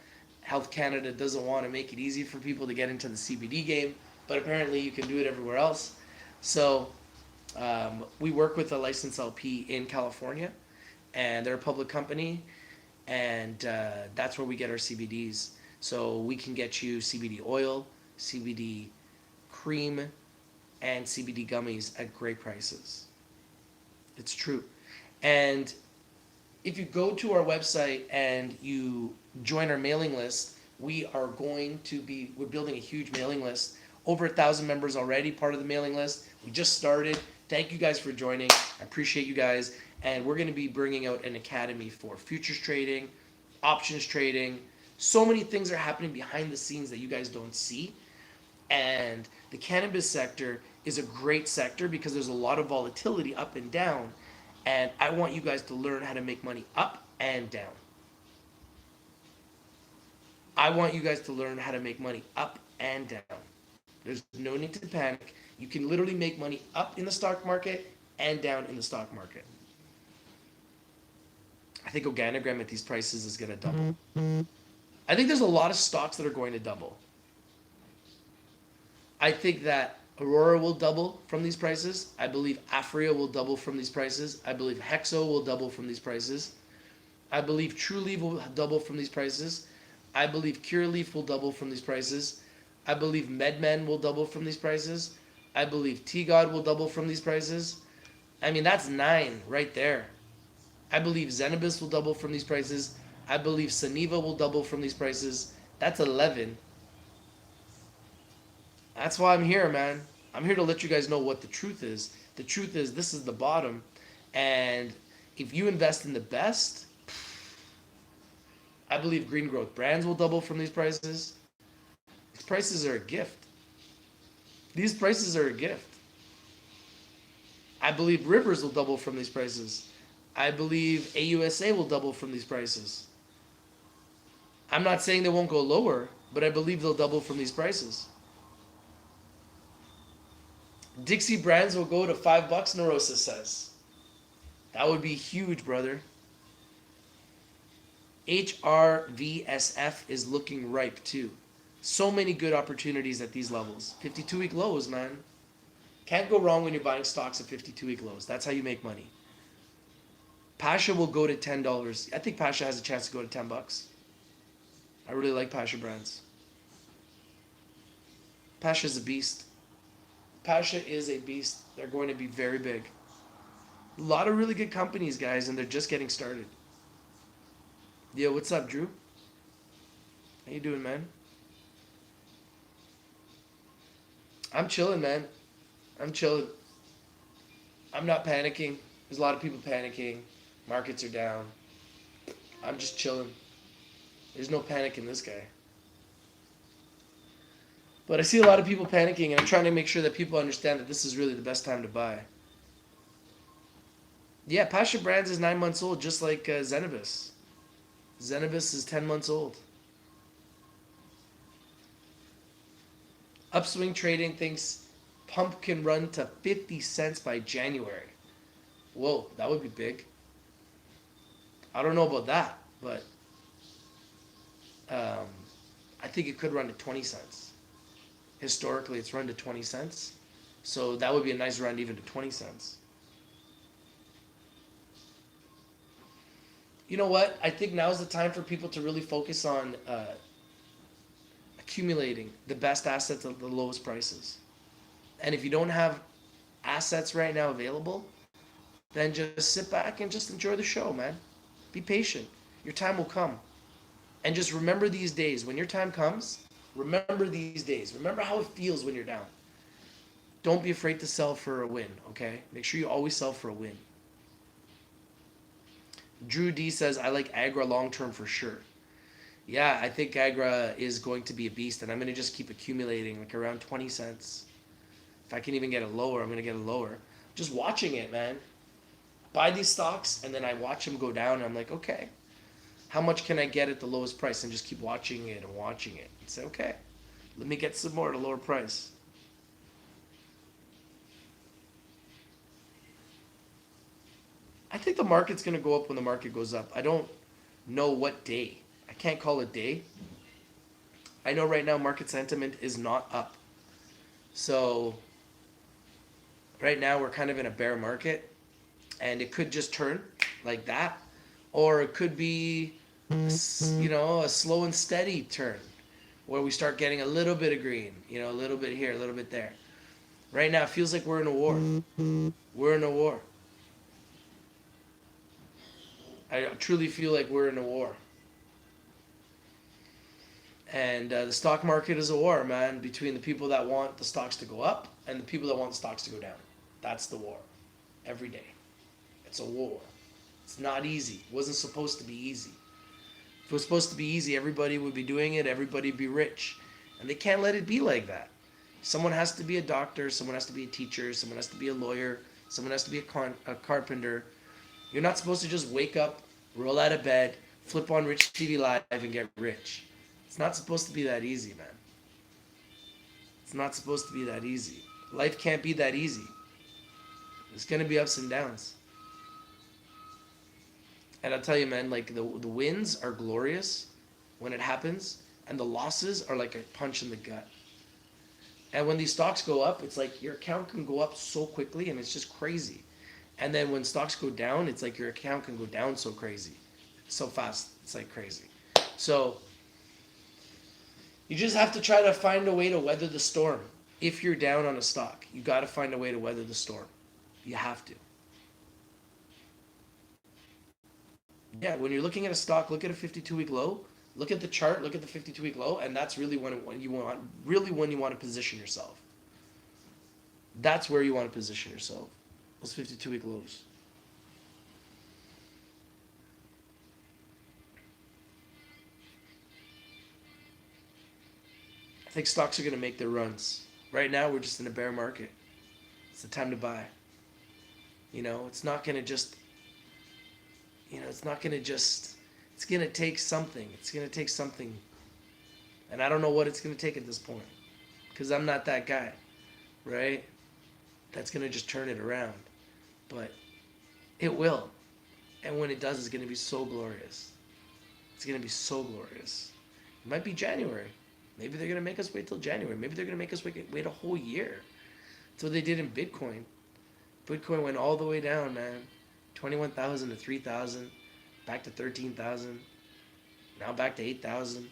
Health Canada doesn't want to make it easy for people to get into the CBD game, but apparently you can do it everywhere else. So we work with a licensed LP in California, and they're a public company, and that's where we get our CBDs. So we can get you CBD oil, CBD cream, and CBD gummies at great prices. It's true. And if you go to our website and you join our mailing list, we're building a huge mailing list. Over 1,000 members already part of the mailing list. We just started. Thank you guys for joining. I appreciate you guys. And we're going to be bringing out an academy for futures trading, options trading. So many things are happening behind the scenes that you guys don't see. And the cannabis sector is a great sector because there's a lot of volatility up and down. And I want you guys to learn how to make money up and down. I want you guys to learn how to make money up and down. There's no need to panic. You can literally make money up in the stock market and down in the stock market. I think Organogram at these prices is going to double. I think there's a lot of stocks that are going to double. I think that Aurora will double from these prices. I believe Afria will double from these prices. I believe Hexo will double from these prices. I believe TrueLeaf will double from these prices. I believe CureLeaf will double from these prices. I believe MedMen will double from these prices. I believe T-God will double from these prices. I mean, that's 9 right there. I believe Zenabis will double from these prices. I believe Saniva will double from these prices. That's 11. That's why I'm here, man. I'm here to let you guys know what the truth is. The truth is this is the bottom. And if you invest in the best, I believe Green Growth Brands will double from these prices. These prices are a gift. These prices are a gift. I believe Rivers will double from these prices. I believe AUSA will double from these prices. I'm not saying they won't go lower, but I believe they'll double from these prices. Dixie Brands will go to $5, Neurosis says. That would be huge, brother. HRVSF is looking ripe too. So many good opportunities at these levels. 52-week lows, man. Can't go wrong when you're buying stocks at 52-week lows. That's how you make money. Pasha will go to $10. I think Pasha has a chance to go to $10. I really like Pasha Brands. Pasha's a beast. Pasha is a beast. They're going to be very big. A lot of really good companies, guys, and they're just getting started. Yo, what's up, Drew? How you doing, man? I'm chilling, man. I'm chilling. I'm not panicking. There's a lot of people panicking. Markets are down. I'm just chilling. There's no panic in this guy. But I see a lot of people panicking, and I'm trying to make sure that people understand that this is really the best time to buy. Yeah, Pasha Brands is 9 months old, just like Zenabis. Zenabis is 10 months old. Upswing Trading thinks pump can run to 50 cents by January. Whoa, that would be big. I don't know about that, but I think it could run to 20 cents. Historically, it's run to 20 cents. So that would be a nice run even to 20 cents. You know what? I think now's the time for people to really focus on accumulating the best assets at the lowest prices. And if you don't have assets right now available, then just sit back and just enjoy the show, man. Be patient. Your time will come. And just remember these days. When your time comes, remember these days. Remember how it feels when you're down. Don't be afraid to sell for a win, okay? Make sure you always sell for a win. Drew D says, I like Agra long-term for sure. Yeah, I think Agra is going to be a beast, and I'm going to just keep accumulating, like around 20 cents. If I can even get it lower, I'm going to get it lower. Just watching it, man. Buy these stocks, and then I watch them go down, and I'm like, okay, how much can I get at the lowest price? And just keep watching it and watching it. And say, okay, let me get some more at a lower price. I think the market's going to go up when the market goes up. I don't know what day. I can't call it day. I know right now market sentiment is not up. So right now we're kind of in a bear market, and it could just turn like that, or it could be, a slow and steady turn where we start getting a little bit of green, a little bit here, a little bit there. Right now it feels like we're in a war. We're in a war. I truly feel like we're in a war. And the stock market is a war, man, between the people that want the stocks to go up and the people that want the stocks to go down. That's the war. Every day. It's a war. It's not easy. It wasn't supposed to be easy. If it was supposed to be easy, everybody would be doing it, everybody would be rich. And they can't let it be like that. Someone has to be a doctor, someone has to be a teacher, someone has to be a lawyer, someone has to be a carpenter. You're not supposed to just wake up, roll out of bed, flip on Rich TV Live, and get rich. It's not supposed to be that easy, man. It's not supposed to be that easy. Life can't be that easy. There's going to be ups and downs. And I'll tell you, man, like the wins are glorious when it happens, and the losses are like a punch in the gut. And when these stocks go up, it's like your account can go up so quickly, and it's just crazy. And then when stocks go down, it's like your account can go down so crazy, so fast. It's like crazy. So you just have to try to find a way to weather the storm. If you're down on a stock, you got to find a way to weather the storm. You have to. Yeah, when you're looking at a stock, look at a 52-week low. Look at the chart. Look at the 52-week low, and that's really when you want to position yourself. That's where you want to position yourself. Those 52-week lows. I think stocks are going to make their runs. Right now, we're just in a bear market. It's the time to buy. It's not going to just, It's going to take something. It's going to take something. And I don't know what it's going to take at this point. Because I'm not that guy, right? That's going to just turn it around. But it will. And when it does, it's going to be so glorious. It's going to be so glorious. It might be January. Maybe they're going to make us wait till January. Maybe they're going to make us wait a whole year. That's what they did in Bitcoin. Bitcoin went all the way down, man. 21,000 to 3,000. Back to 13,000. Now back to 8,000.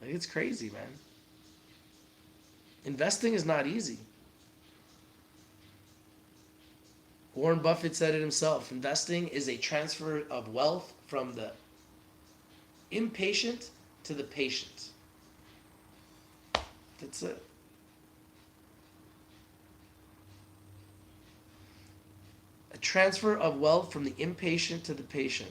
Like, it's crazy, man. Investing is not easy. Warren Buffett said it himself. Investing is a transfer of wealth from the impatient to the patient. That's it. A transfer of wealth from the impatient to the patient.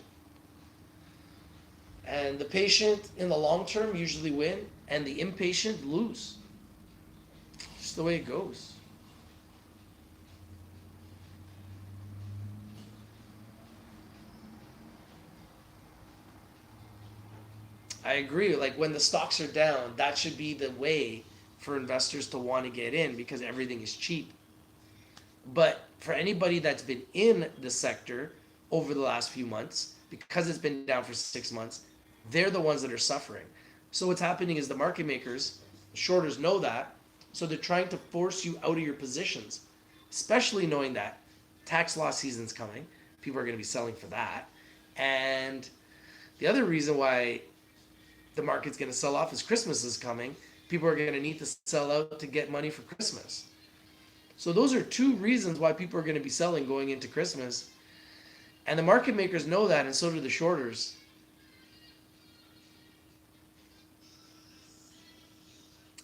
And the patient in the long term usually win, and the impatient lose. Just the way it goes. I agree. Like, when the stocks are down, that should be the way for investors to want to get in, because everything is cheap. But for anybody that's been in the sector over the last few months, because it's been down for 6 months, they're the ones that are suffering. So what's happening is the market makers, shorters, know that, so they're trying to force you out of your positions, especially knowing that tax loss season's coming. People are going to be selling for that. And the other reason why the market's going to sell off is Christmas is coming. People are going to need to sell out to get money for Christmas. So those are two reasons why people are going to be selling going into Christmas. And the market makers know that, and so do the shorters.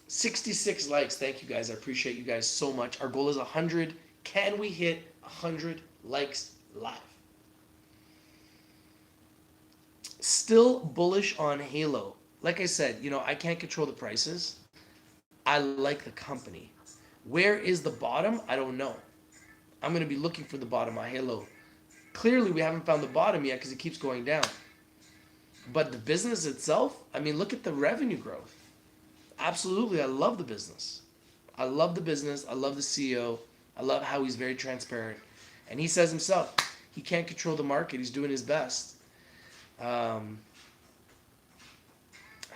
$66 likes. Thank you, guys. I appreciate you guys so much. Our goal is 100. Can we hit 100 likes live? Still bullish on Halo. Like I said, I can't control the prices. I like the company. Where is the bottom? I don't know. I'm going to be looking for the bottom on Halo. Clearly, we haven't found the bottom yet because it keeps going down. But the business itself, look at the revenue growth. Absolutely, I love the business. I love the business. I love the CEO. I love how he's very transparent. And he says himself, he can't control the market. He's doing his best. I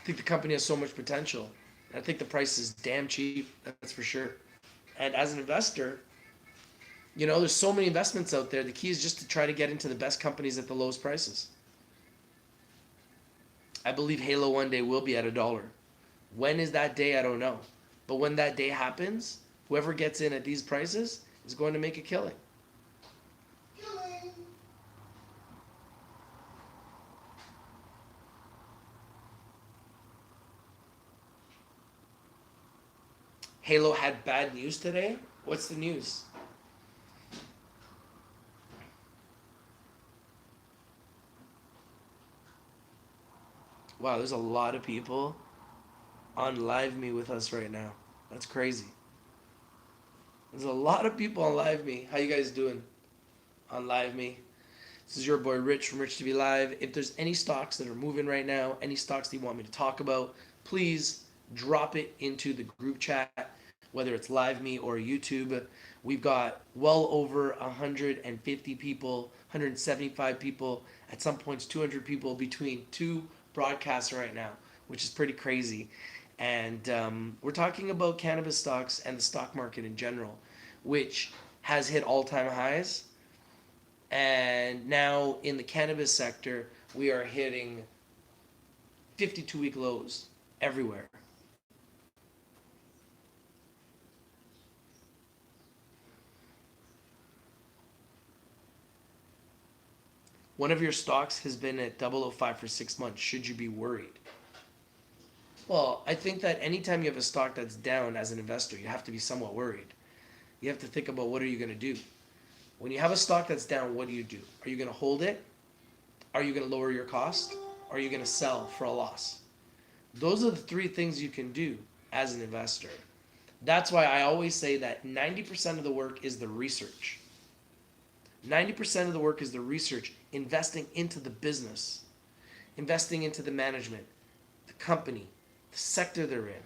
think the company has so much potential. I think the price is damn cheap, that's for sure. And as an investor, there's so many investments out there. The key is just to try to get into the best companies at the lowest prices. I believe Halo one day will be at $1. When is that day? I don't know. But when that day happens, whoever gets in at these prices is going to make a killing. Halo had bad news today? What's the news? Wow, there's a lot of people on Live Me with us right now. That's crazy. There's a lot of people on Live Me. How you guys doing on Live Me? This is your boy Rich from RICHTVLIVE. If there's any stocks that are moving right now, any stocks that you want me to talk about, please drop it into the group chat, whether it's Live Me or YouTube. We've got well over 150 people, 175 people, at some points 200 people between two broadcasts right now, which is pretty crazy. And we're talking about cannabis stocks and the stock market in general, which has hit all-time highs. And now in the cannabis sector, we are hitting 52-week lows everywhere. One of your stocks has been at 005 for 6 months. Should you be worried? Well, I think that anytime you have a stock that's down as an investor, you have to be somewhat worried. You have to think about, what are you going to do? When you have a stock that's down, what do you do? Are you going to hold it? Are you going to lower your cost? Or are you going to sell for a loss? Those are the three things you can do as an investor. That's why I always say that 90% of the work is the research. 90% of the work is the research, investing into the business. investing into the management, the company, the sector they're in,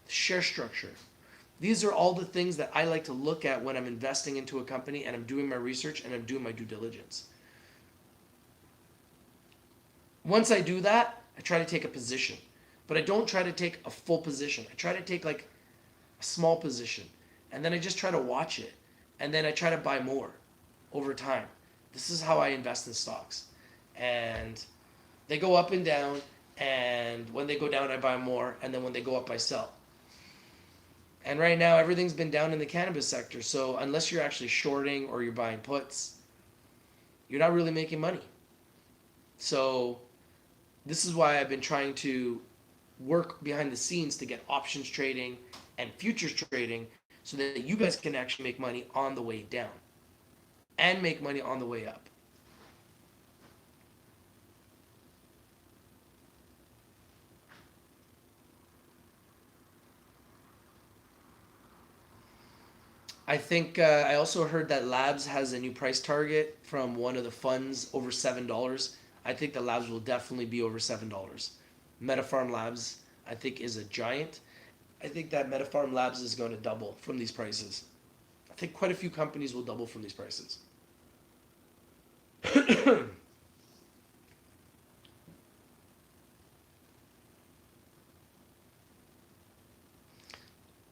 the share structure. These are all the things that I like to look at when I'm investing into a company and I'm doing my research and I'm doing my due diligence. Once I do that, I try to take a position. But I don't try to take a full position. I try to take like a small position. And then I just try to watch it. And then I try to buy more over time. This is how I invest in stocks. And they go up and down. And when they go down, I buy more. And then when they go up, I sell. And right now, everything's been down in the cannabis sector. So unless you're actually shorting or you're buying puts, you're not really making money. So this is why I've been trying to work behind the scenes to get options trading and futures trading so that you guys can actually make money on the way down and make money on the way up. I think I also heard that Labs has a new price target from one of the funds over $7. I think the Labs will definitely be over $7. MetaPharm Labs, I think, is a giant. I think that MetaPharm Labs is going to double from these prices. I think quite a few companies will double from these prices.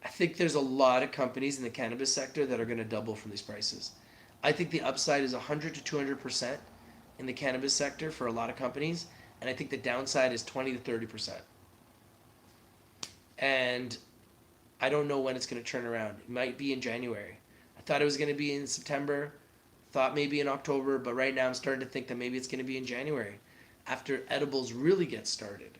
I think there's a lot of companies in the cannabis sector that are going to double from these prices. I think the upside is 100 to 200% in the cannabis sector for a lot of companies, and I think the downside is 20 to 30%. And I don't know when it's going to turn around. It might be in January. I thought it was going to be in September, thought maybe in October, but right now I'm starting to think that maybe it's going to be in January after edibles really get started.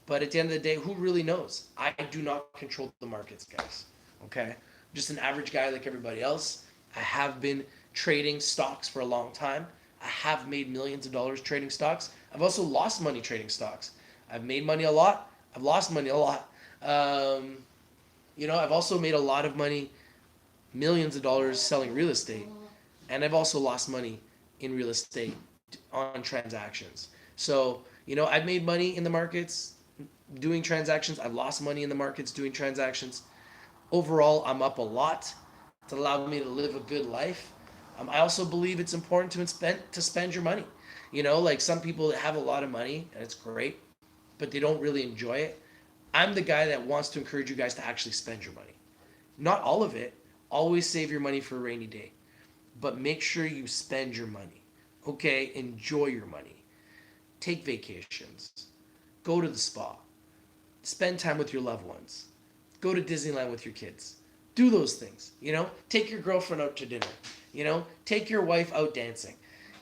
But at the end of the day, who really knows? I do not control the markets, guys. Okay? I'm just an average guy like everybody else. I have been trading stocks for a long time. I have made millions of dollars trading stocks. I've also lost money trading stocks. I've made money a lot. I've lost money a lot. I've also made a lot of money, millions of dollars selling real estate. And I've also lost money in real estate on transactions. So, I've made money in the markets doing transactions. I've lost money in the markets doing transactions. Overall, I'm up a lot. It's allowed me to live a good life. I also believe it's important to spend your money. Like some people that have a lot of money, and it's great, but they don't really enjoy it. I'm the guy that wants to encourage you guys to actually spend your money. Not all of it. Always save your money for a rainy day. But make sure you spend your money. Okay? Enjoy your money. Take vacations. Go to the spa. Spend time with your loved ones. Go to Disneyland with your kids. Do those things. Take your girlfriend out to dinner. Take your wife out dancing.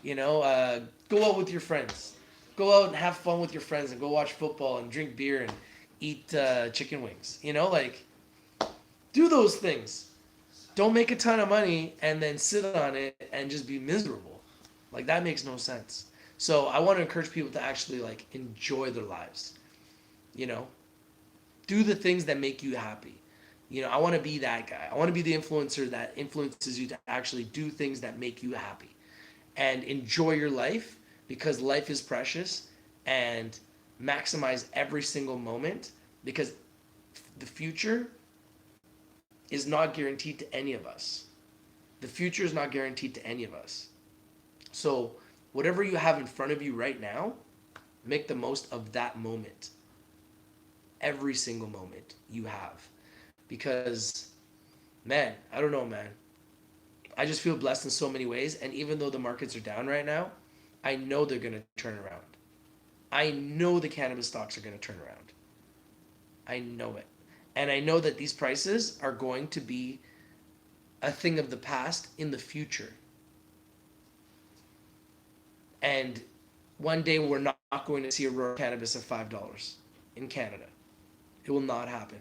Go out with your friends. Go out and have fun with your friends and go watch football and drink beer and eat chicken wings. Do those things. Don't make a ton of money and then sit on it and just be miserable. Like, that makes no sense. So I want to encourage people to actually enjoy their lives. Do the things that make you happy. I want to be that guy. I want to be the influencer that influences you to actually do things that make you happy. And enjoy your life, because life is precious, and maximize every single moment, because the future is not guaranteed to any of us. The future is not guaranteed to any of us. So whatever you have in front of you right now, make the most of that moment. Every single moment you have. Because, man, I don't know, man. I just feel blessed in so many ways. And even though the markets are down right now, I know they're going to turn around. I know the cannabis stocks are going to turn around. I know it. And I know that these prices are going to be a thing of the past in the future. And one day we're not going to see a raw cannabis of $5 in Canada. It will not happen.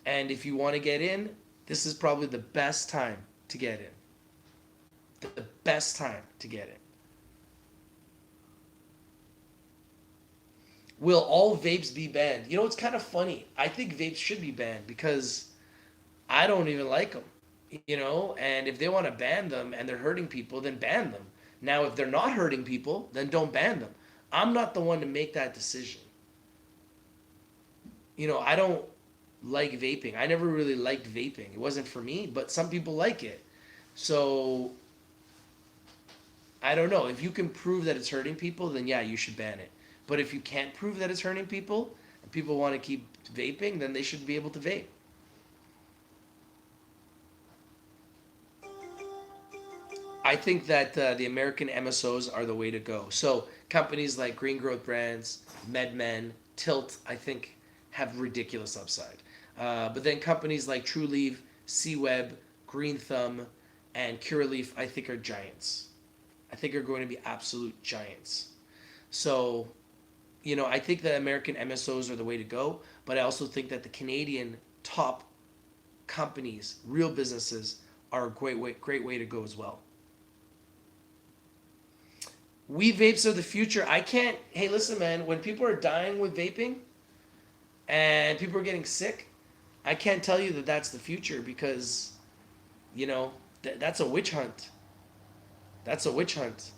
And if you want to get in, this is probably the best time to get in. The best time to get in. Will all vapes be banned? It's kind of funny. I think vapes should be banned because I don't even like them. And if they want to ban them and they're hurting people, then ban them. Now, if they're not hurting people, then don't ban them. I'm not the one to make that decision. You know, I don't like vaping. I never really liked vaping. It wasn't for me, but some people like it. So I don't know. If you can prove that it's hurting people, then yeah, you should ban it. But if you can't prove that it's hurting people and people want to keep vaping, then they should be able to vape. I think that the American MSOs are the way to go. So companies like Green Growth Brands, MedMen, Tilt, I think have ridiculous upside. But then companies like TrueLeaf, C-Web, Green Thumb, and Curaleaf, I think are giants. I think are going to be absolute giants. So, you know, I think that American MSOs are the way to go, but I also think that the Canadian top companies, real businesses, are a great way to go as well. We vapes are the future. I can't. Hey, listen, man. When people are dying with vaping, and people are getting sick, I can't tell you that that's the future because, you know, that's a witch hunt. That's a witch hunt.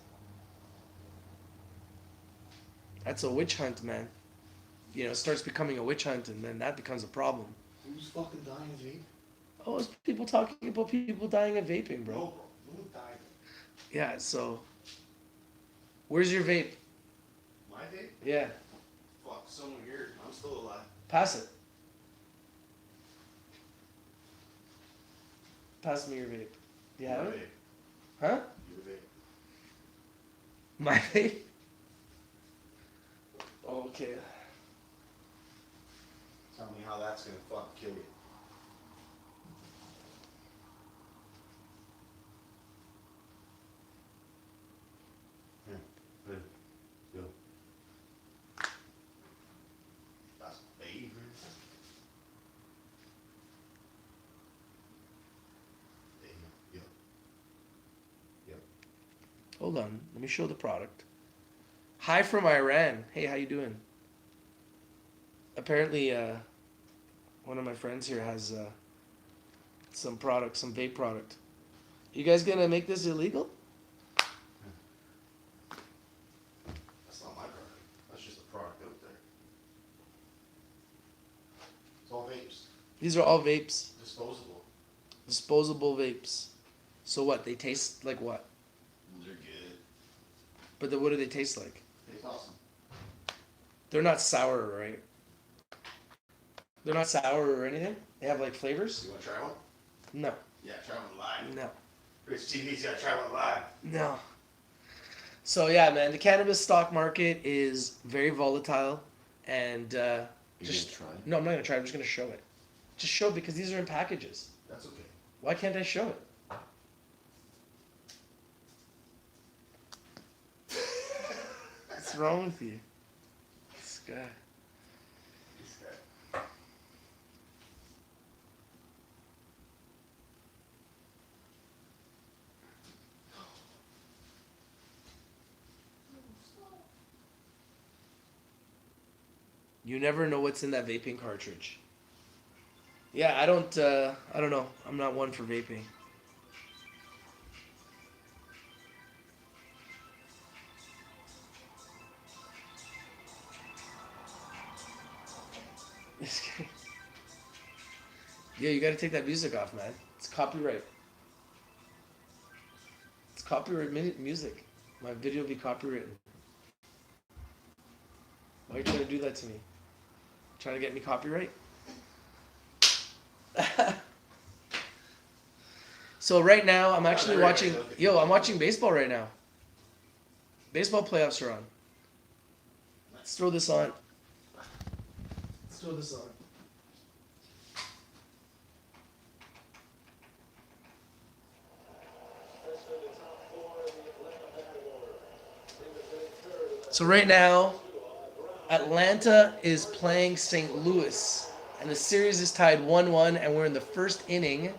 That's a witch hunt, man. You know, it starts becoming a witch hunt, and then that becomes a problem. Who's fucking dying of vape? Oh, it's people talking about people dying of vaping, bro. No, bro. No one died. Yeah, so. Where's your vape? My vape? Yeah. Fuck, someone here. I'm still alive. Pass it. Pass me your vape. Do you have it? Vape. Huh? Your vape. My vape? Okay. Tell me how that's gonna fucking kill you. That's baby. Yep. Hold on. Let me show the product. Hi from Iran. Hey, how you doing? Apparently, one of my friends here has some product, some vape product. You guys gonna make this illegal? That's not my product. That's just a product out there. It's all vapes. These are all vapes. Disposable. Disposable vapes. So what? They taste like what? They're good. But then what do they taste like? Tastes awesome. They're not sour, right? They're not sour or anything? They have like flavors? You wanna try one? No. Yeah, try one live. No. Rich TV's gotta try one live. No. So yeah, man, the cannabis stock market is very volatile, and just try? no, I'm not gonna try. I'm just gonna show it. Just show it because these are in packages. That's okay. Why can't I show it? What's wrong with you? This guy. This guy. You never know what's in that vaping cartridge. Yeah, I don't know. I'm not one for vaping. Yeah, you gotta take that music off, man. It's copyright. It's copyright music. My video will be copywritten. Why are you trying to do that to me? Trying to get me copyright? So right now, I'm actually watching... Yo, I'm watching baseball right now. Baseball playoffs are on. Let's throw this on. Let's throw this on. So right now, Atlanta is playing St. Louis, and the series is tied 1-1, and we're in the first inning.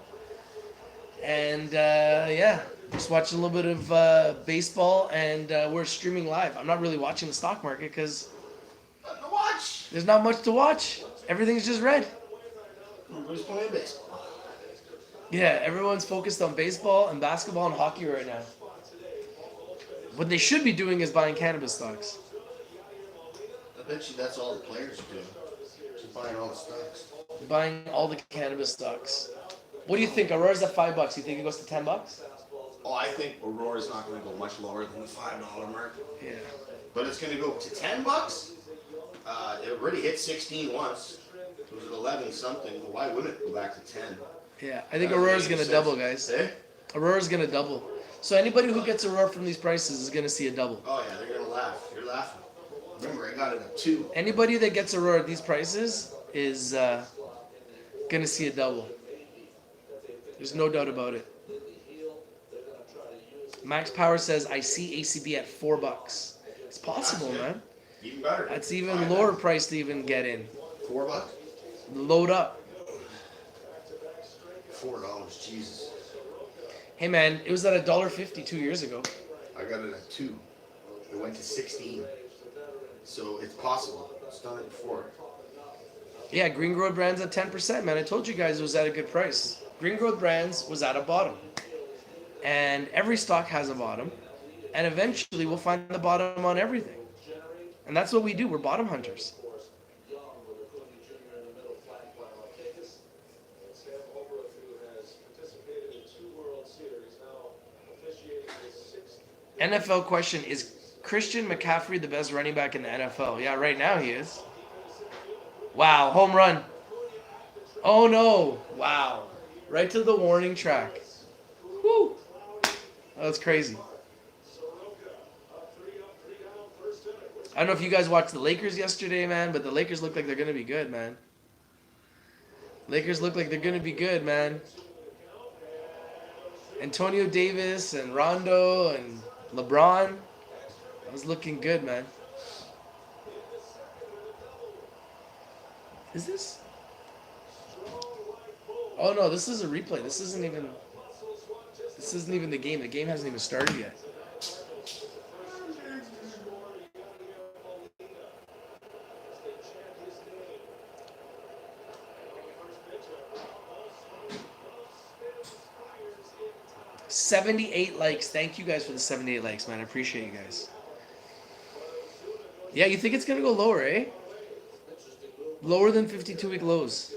And yeah, just watching a little bit of baseball, and we're streaming live. I'm not really watching the stock market because there's not much to watch. Everything's just red. Everybody's playing baseball. Yeah, everyone's focused on baseball and basketball and hockey right now. What they should be doing is buying cannabis stocks. bet you that's all the players are doing. Just buying all the stocks. Buying all the cannabis stocks. What do you think? Aurora's at $5. You think it goes to $10? Oh, I think Aurora's not going to go much lower than the $5 mark. Yeah. But it's going to go to $10. It already hit 16 once. It was at 11 something. Well, why wouldn't it go back to 10? Yeah, I think Aurora's going to double, guys. Eh? Aurora's going to double. So anybody who gets Aurora from these prices is going to see a double. Oh yeah, they're going to laugh. You're laughing. Remember, I got it at 2. Anybody that gets Aurora at these prices is going to see a double. There's no doubt about it. Max Power says, I see ACB at $4. It's possible, man. Even better. That's even lower price to even get in. $4? Load up. $4, Jesus. Hey, man, it was at $1.50 2 years ago. I got it at 2. It went to 16. So it's possible. It's done it before. Yeah, Green Growth Brands at 10%, man. I told you guys it was at a good price. Green Growth Brands was at a bottom. And every stock has a bottom. And eventually we'll find the bottom on everything. And that's what we do. We're bottom hunters. NFL question, is Christian McCaffrey the best running back in the NFL? Yeah, right now he is. Wow, home run. Oh no. Wow. Right to the warning track. Woo. That's crazy. I don't know if you guys watched the Lakers yesterday, man, but the Lakers look like they're going to be good, man. Lakers look like they're going to be good, man. Antonio Davis and Rondo and LeBron. That was looking good, man. Is this? Oh no, this is a replay. This isn't even the game. The game hasn't even started yet. $78 likes. Thank you guys for the 78 likes, man. I appreciate you guys. Yeah, you think it's gonna go lower, eh? Lower than 52-week lows.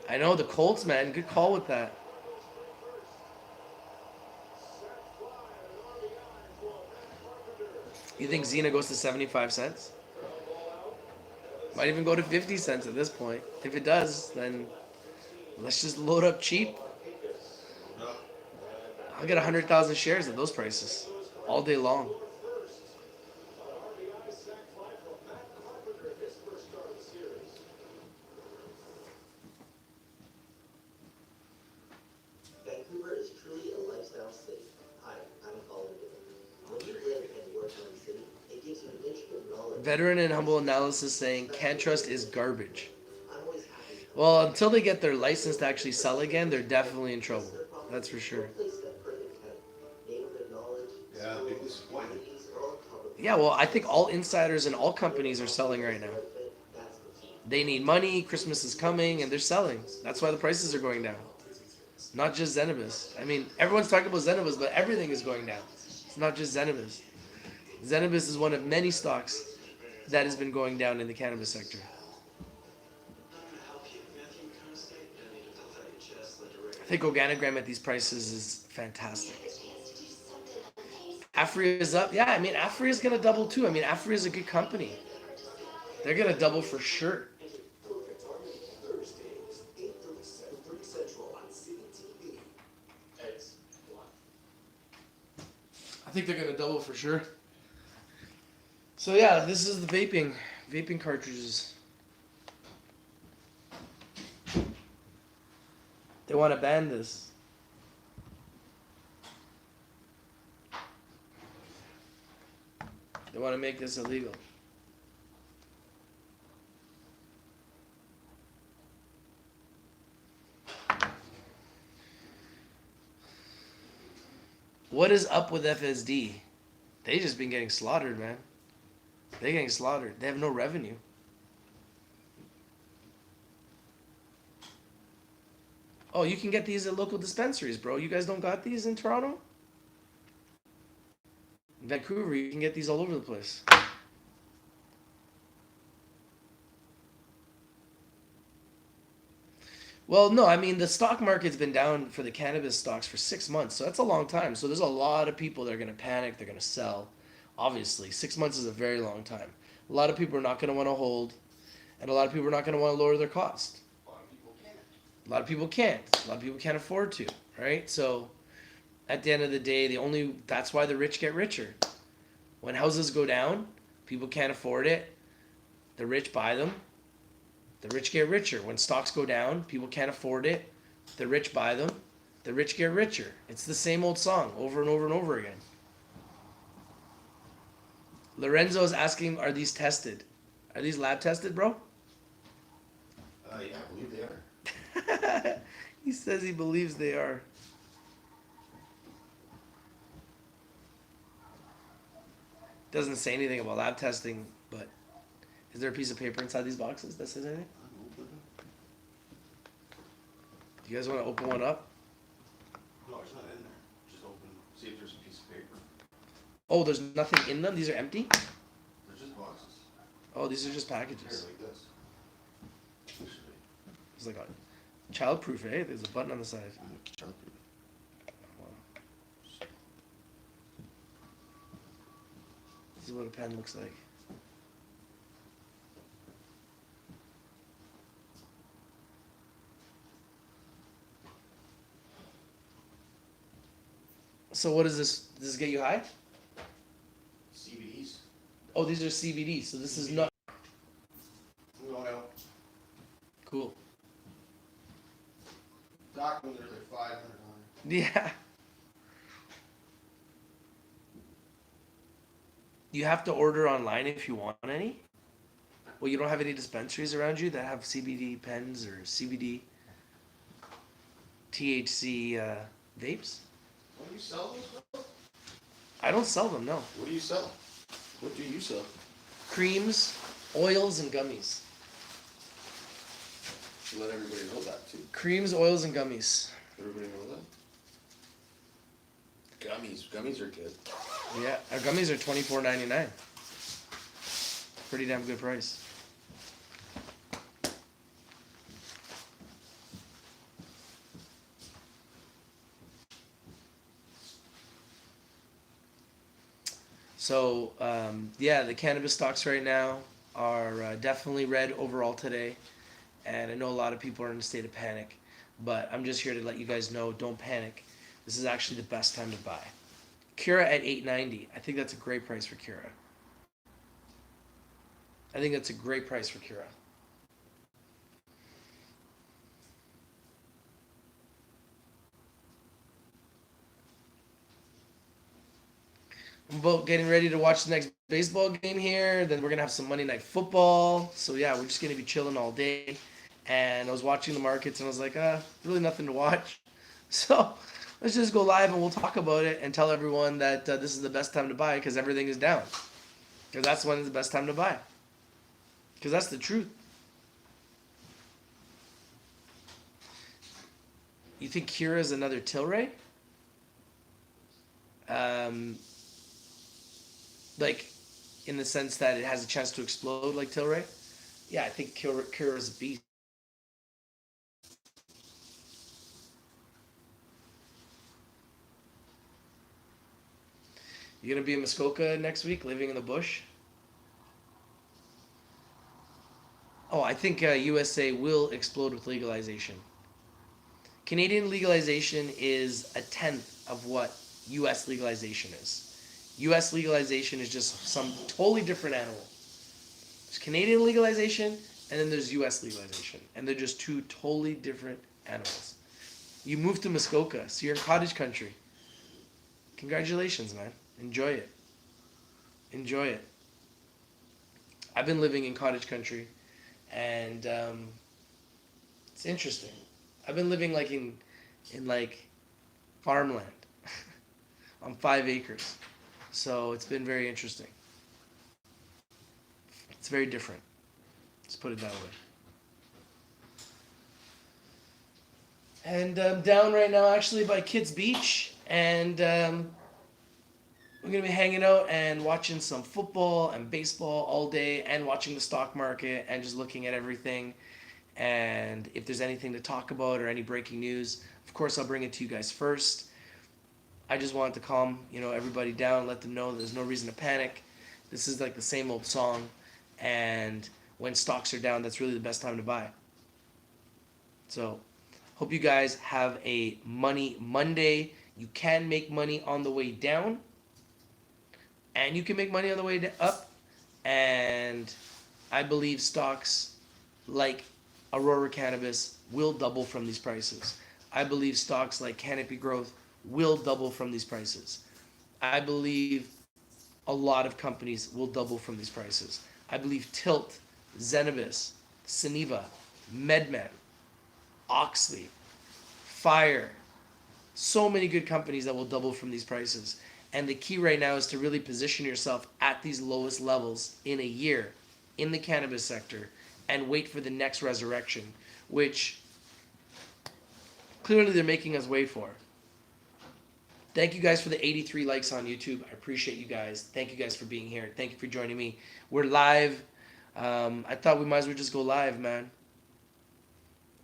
I know, the Colts, man. Good call with that. You think Xena goes to 75 cents? Might even go to 50 cents at this point. If it does, then let's just load up cheap. I'll get 100,000 shares at those prices all day long. Vancouver is truly a lifestyle city. Hi, I'm Colin. When you live and work in the city, it gives you an integral knowledge. Veteran and humble analysis saying CanTrust is garbage. I'm always happy. Well, until they get their license to actually sell again, they're definitely in trouble. That's for sure. Yeah, big disappointment. Yeah, well, I think all insiders and all companies are selling right now. They need money, Christmas is coming, and they're selling. That's why the prices are going down. Not just Cannabis. I mean, everyone's talking about Cannabis, but everything is going down. It's not just Cannabis. Cannabis is one of many stocks that has been going down in the cannabis sector. I think Organogram at these prices is fantastic. Afria is up. Yeah, I mean, Afria is going to double too. I mean, Afria is a good company. They're going to double for sure. I think they're going to double for sure. So yeah, this is the vaping cartridges. They want to ban this. They want to make this illegal. What is up with FSD? They just been getting slaughtered, man. They're getting slaughtered. They have no revenue. Oh, you can get these at local dispensaries, bro. You guys don't got these in Toronto? In Vancouver, you can get these all over the place. Well, no, I mean, the stock market's been down for the cannabis stocks for 6 months, so that's a long time. So there's a lot of people that are going to panic, they're going to sell. Obviously, 6 months is a very long time. A lot of people are not going to want to hold, and a lot of people are not going to want to lower their cost. A lot of people can't. A lot of people can't. A lot of people can't afford to, right? So at the end of the day, that's why the rich get richer. When houses go down, people can't afford it. The rich buy them. The rich get richer. When stocks go down, people can't afford it. The rich buy them. The rich get richer. It's the same old song over and over and over again. Lorenzo is asking, are these tested? Are these lab tested, bro? Yeah, I believe they are. He says he believes they are. Doesn't say anything about lab testing, but is there a piece of paper inside these boxes that says anything? Do you guys want to open one up? No, it's not in there. Just open, see if there's a piece of paper. Oh, there's nothing in them? These are empty? They're just boxes. Oh, these are just Here, packages. like this. Actually, It's like a child-proof, eh? There's a button on the side. This is what a pen looks like. So what is this? Does this get you high? CBDs. Oh, these are CBD. So this is not I'm going out. cool. Documents are like 500 on Yeah. You have to order online if you want any. Well, you don't have any dispensaries around you that have CBD pens or CBD THC vapes? What do you sell those, bro? I don't sell them, no. What do you sell? What do you sell? Creams, oils, and gummies. Let everybody know that too. Creams, oils, and gummies. Everybody know that? Gummies. Gummies are good. Yeah, our gummies are $24.99. Pretty damn good price. So, yeah, the cannabis stocks right now are definitely red overall today. And I know a lot of people are in a state of panic. But I'm just here to let you guys know, don't panic. This is actually the best time to buy. Cura at $8.90. I think that's a great price for Cura. I think that's a great price for Cura. I'm about getting ready to watch the next baseball game here. Then we're going to have some Monday Night Football. So, yeah, we're just going to be chilling all day. And I was watching the markets and I was like, really nothing to watch. So, let's just go live and we'll talk about it and tell everyone that this is the best time to buy because everything is down. Because that's when it's the best time to buy. Because that's the truth. You think Cura is another Tilray? Like, in the sense that it has a chance to explode like Tilray? Yeah, I think Cura is a beast. You gonna be in Muskoka next week, living in the bush? Oh, I think USA will explode with legalization. Canadian legalization is a tenth of what US legalization is. US legalization is just some totally different animal. There's Canadian legalization, and then there's US legalization. And they're just two totally different animals. You moved to Muskoka, so you're in cottage country. Congratulations, man. Enjoy it. Enjoy it. I've been living in cottage country, and it's interesting. I've been living like in like farmland on 5 acres. So it's been very interesting. It's very different. Let's put it that way. And I'm down right now actually by Kids Beach, and we're gonna be hanging out and watching some football and baseball all day, and watching the stock market and just looking at everything. And if there's anything to talk about or any breaking news, of course I'll bring it to you guys first. I just wanted to calm, everybody down, let them know there's no reason to panic. This is like the same old song, and when stocks are down, that's really the best time to buy. So, hope you guys have a Money Monday. You can make money on the way down, and you can make money on the way up. And I believe stocks like Aurora Cannabis will double from these prices. I believe stocks like Canopy Growth will double from these prices. I believe a lot of companies will double from these prices. I believe Tilt, Zenabis, Suniva, MedMen, Oxley, Fire, so many good companies that will double from these prices. And the key right now is to really position yourself at these lowest levels in a year in the cannabis sector and wait for the next resurrection, which clearly they're making us wait for. Thank you guys for the 83 likes on YouTube. I appreciate you guys. Thank you guys for being here. Thank you for joining me. We're live. I thought we might as well just go live, man.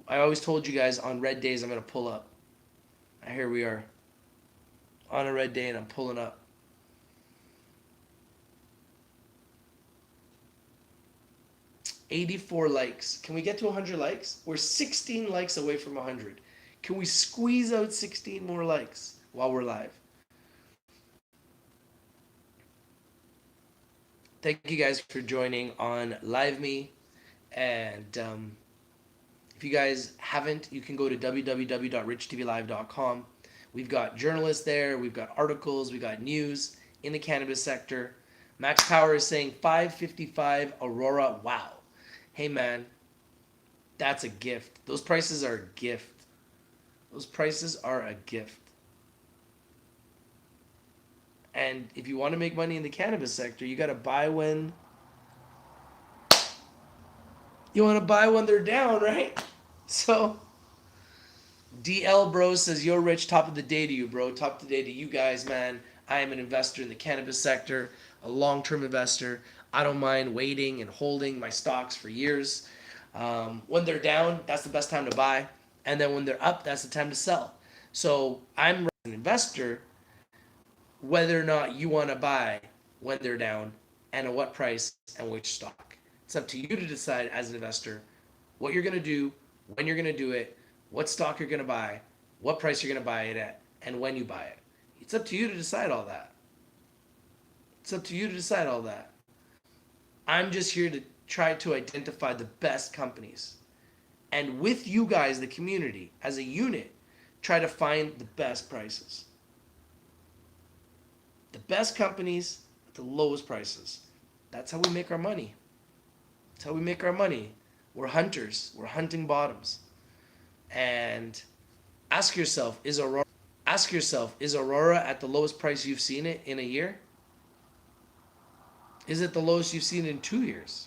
I always told you guys on red days I'm going to pull up. And here we are. On a red day and I'm pulling up. $84 likes. Can we get to 100 likes? We're 16 likes away from 100. Can we squeeze out 16 more likes while we're live? Thank you guys for joining on Live Me. And if you guys haven't, you can go to www.richtvlive.com. We've got journalists there. We've got articles. We've got news in the cannabis sector. Max Power is saying 555 Aurora. Wow. Hey, man, that's a gift. Those prices are a gift. Those prices are a gift. And if you want to make money in the cannabis sector, you got to buy when they're down, right? So DL Bro says, yo, Rich, top of the day to you, bro. Top of the day to you guys, man. I am an investor in the cannabis sector, a long-term investor. I don't mind waiting and holding my stocks for years. When they're down, that's the best time to buy. And then when they're up, that's the time to sell. So I'm an investor, whether or not you want to buy when they're down and at what price and which stock. It's up to you to decide as an investor what you're going to do, when you're going to do it, what stock you're going to buy, what price you're going to buy it at, and when you buy it. It's up to you to decide all that. It's up to you to decide all that. I'm just here to try to identify the best companies. And with you guys, the community, as a unit, try to find the best prices. The best companies at the lowest prices. That's how we make our money. That's how we make our money. We're hunters. We're hunting bottoms. And ask yourself, is Aurora at the lowest price you've seen it in a year? Is it the lowest you've seen it in 2 years?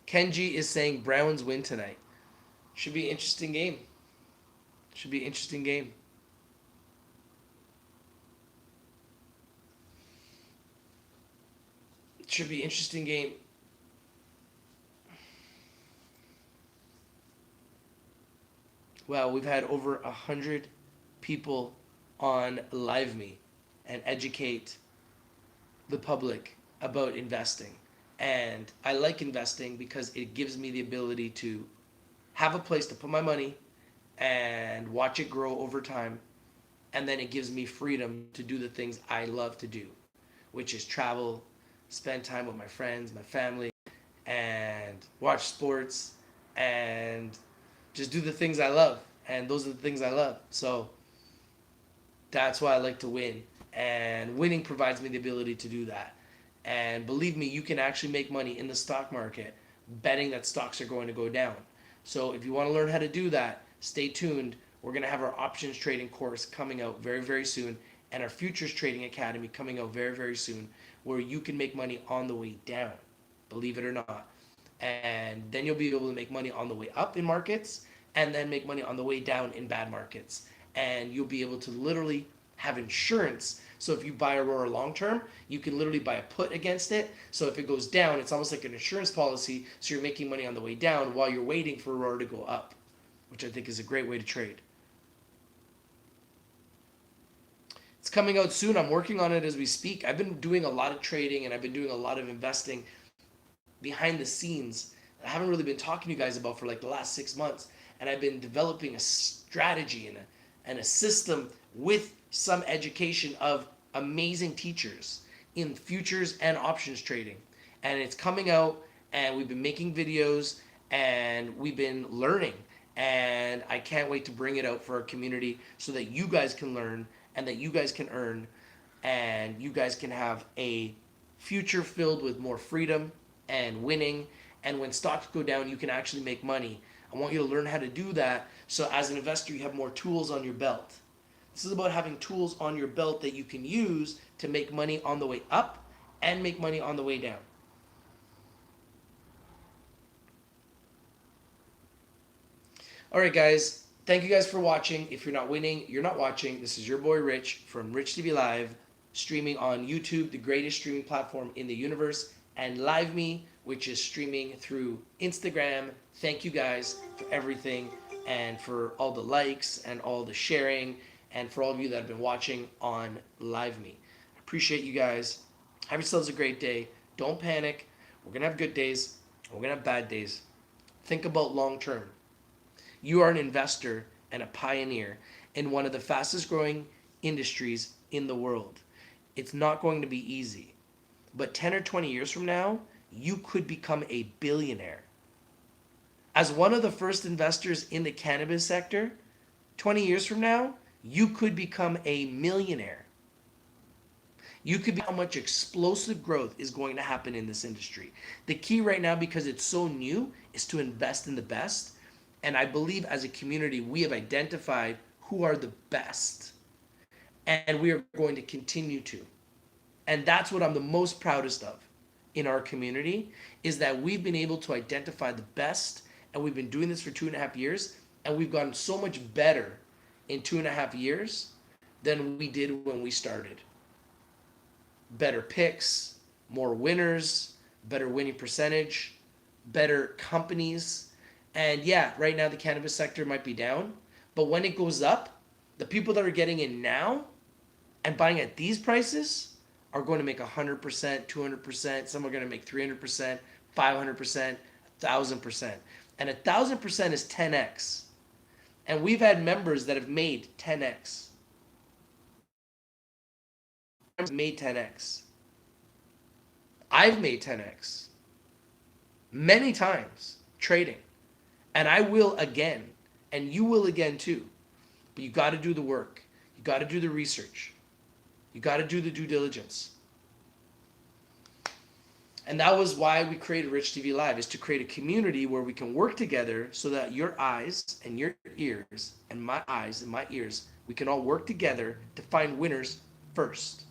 Kenji is saying Browns win tonight. Should be an interesting game. Should be an interesting game. It should be an interesting game. Well, we've had over 100 people on Live Me and educate the public about investing. And I like investing because it gives me the ability to have a place to put my money and watch it grow over time. And then it gives me freedom to do the things I love to do, which is travel, spend time with my friends, my family, and watch sports and just do the things I love. And those are the things I love. So that's why I like to win. And winning provides me the ability to do that. And believe me, you can actually make money in the stock market betting that stocks are going to go down. So if you want to learn how to do that, stay tuned. We're going to have our options trading course coming out very, very soon, and our futures trading academy coming out very, very soon, where you can make money on the way down, believe it or not. And then you'll be able to make money on the way up in markets, and then make money on the way down in bad markets. And you'll be able to literally have insurance. So if you buy Aurora long term, you can literally buy a put against it. So if it goes down, it's almost like an insurance policy. So you're making money on the way down while you're waiting for Aurora to go up, which I think is a great way to trade. It's coming out soon. I'm working on it as we speak. I've been doing a lot of trading and I've been doing a lot of investing behind the scenes I haven't really been talking to you guys about for like the last 6 months. And I've been developing a strategy and a system with some education of amazing teachers in futures and options trading. And it's coming out, and we've been making videos, and we've been learning. And I can't wait to bring it out for our community so that you guys can learn and that you guys can earn and you guys can have a future filled with more freedom and winning. And when stocks go down, you can actually make money. I want you to learn how to do that so as an investor, you have more tools on your belt. This is about having tools on your belt that you can use to make money on the way up and make money on the way down. All right, guys. Thank you guys for watching. If you're not winning, you're not watching. This is your boy Rich from Rich TV Live, streaming on YouTube, the greatest streaming platform in the universe, and Live Me, which is streaming through Instagram. Thank you guys for everything and for all the likes and all the sharing and for all of you that have been watching on Live Me. I appreciate you guys. Have yourselves a great day. Don't panic. We're going to have good days. We're going to have bad days. Think about long term. You are an investor and a pioneer in one of the fastest growing industries in the world. It's not going to be easy. But 10 or 20 years from now, you could become a billionaire. As one of the first investors in the cannabis sector, 20 years from now, you could become a millionaire. You could be how much explosive growth is going to happen in this industry. The key right now, because it's so new, is to invest in the best. And I believe as a community, we have identified who are the best. And we are going to continue to. And that's what I'm the most proudest of in our community, is that we've been able to identify the best, and we've been doing this for 2.5 years, and we've gotten so much better in 2.5 years than we did when we started. Better picks, more winners, better winning percentage, better companies. And yeah, right now the cannabis sector might be down, but when it goes up, the people that are getting in now and buying at these prices are going to make 100%, 200%. Some are going to make 300%, 500%, 1,000%. And 1,000% is 10x. And we've had members that have made 10x. Made 10x. I've made 10x many times trading. And I will again. And you will again too. But you got to do the work. You got to do the research. You got to do the due diligence. And that was why we created Rich TV Live, is to create a community where we can work together so that your eyes and your ears and my eyes and my ears, we can all work together to find winners first.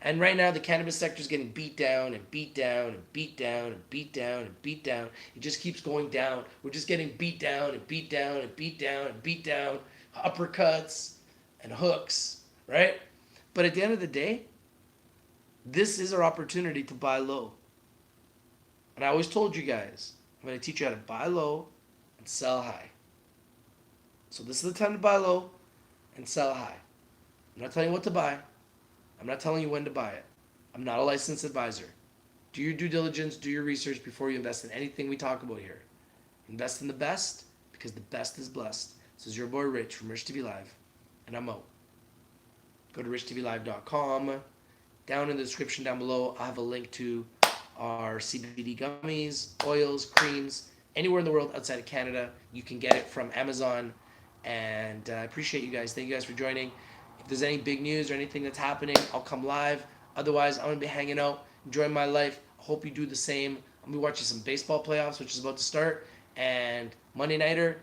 And right now the cannabis sector is getting beat down and beat down and beat down and beat down and beat down. It just keeps going down. We're just getting beat down and beat down and beat down and beat down, uppercuts and hooks, right? But at the end of the day, this is our opportunity to buy low. And I always told you guys, I'm going to teach you how to buy low and sell high. So this is the time to buy low and sell high. I'm not telling you what to buy. I'm not telling you when to buy it. I'm not a licensed advisor. Do your due diligence, do your research before you invest in anything we talk about here. Invest in the best, because the best is blessed. This is your boy Rich from Rich TV Live, and I'm out. Go to RICHTVLIVE.com. Down in the description down below, I have a link to our CBD gummies, oils, creams. Anywhere in the world outside of Canada, you can get it from Amazon. And I appreciate you guys. Thank you guys for joining. If there's any big news or anything that's happening, I'll come live. Otherwise, I'm going to be hanging out, enjoying my life. I hope you do the same. I'm going to be watching some baseball playoffs, which is about to start. And Monday Nighter,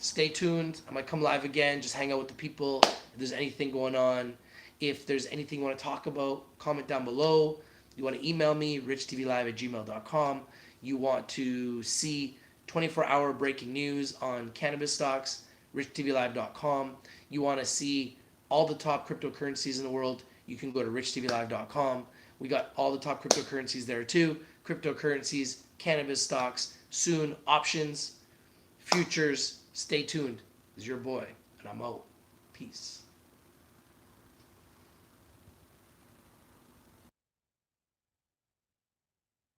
stay tuned. I might come live again, just hang out with the people. If there's anything going on. If there's anything you want to talk about, comment down below. You want to email me, richtvlive@gmail.com. You want to see 24-hour breaking news on cannabis stocks, RICHTVLIVE.com. You want to see all the top cryptocurrencies in the world, you can go to RICHTVLIVE.com. We got all the top cryptocurrencies there too. Cryptocurrencies, cannabis stocks, soon options, futures. Stay tuned. This is your boy, and I'm out. Peace.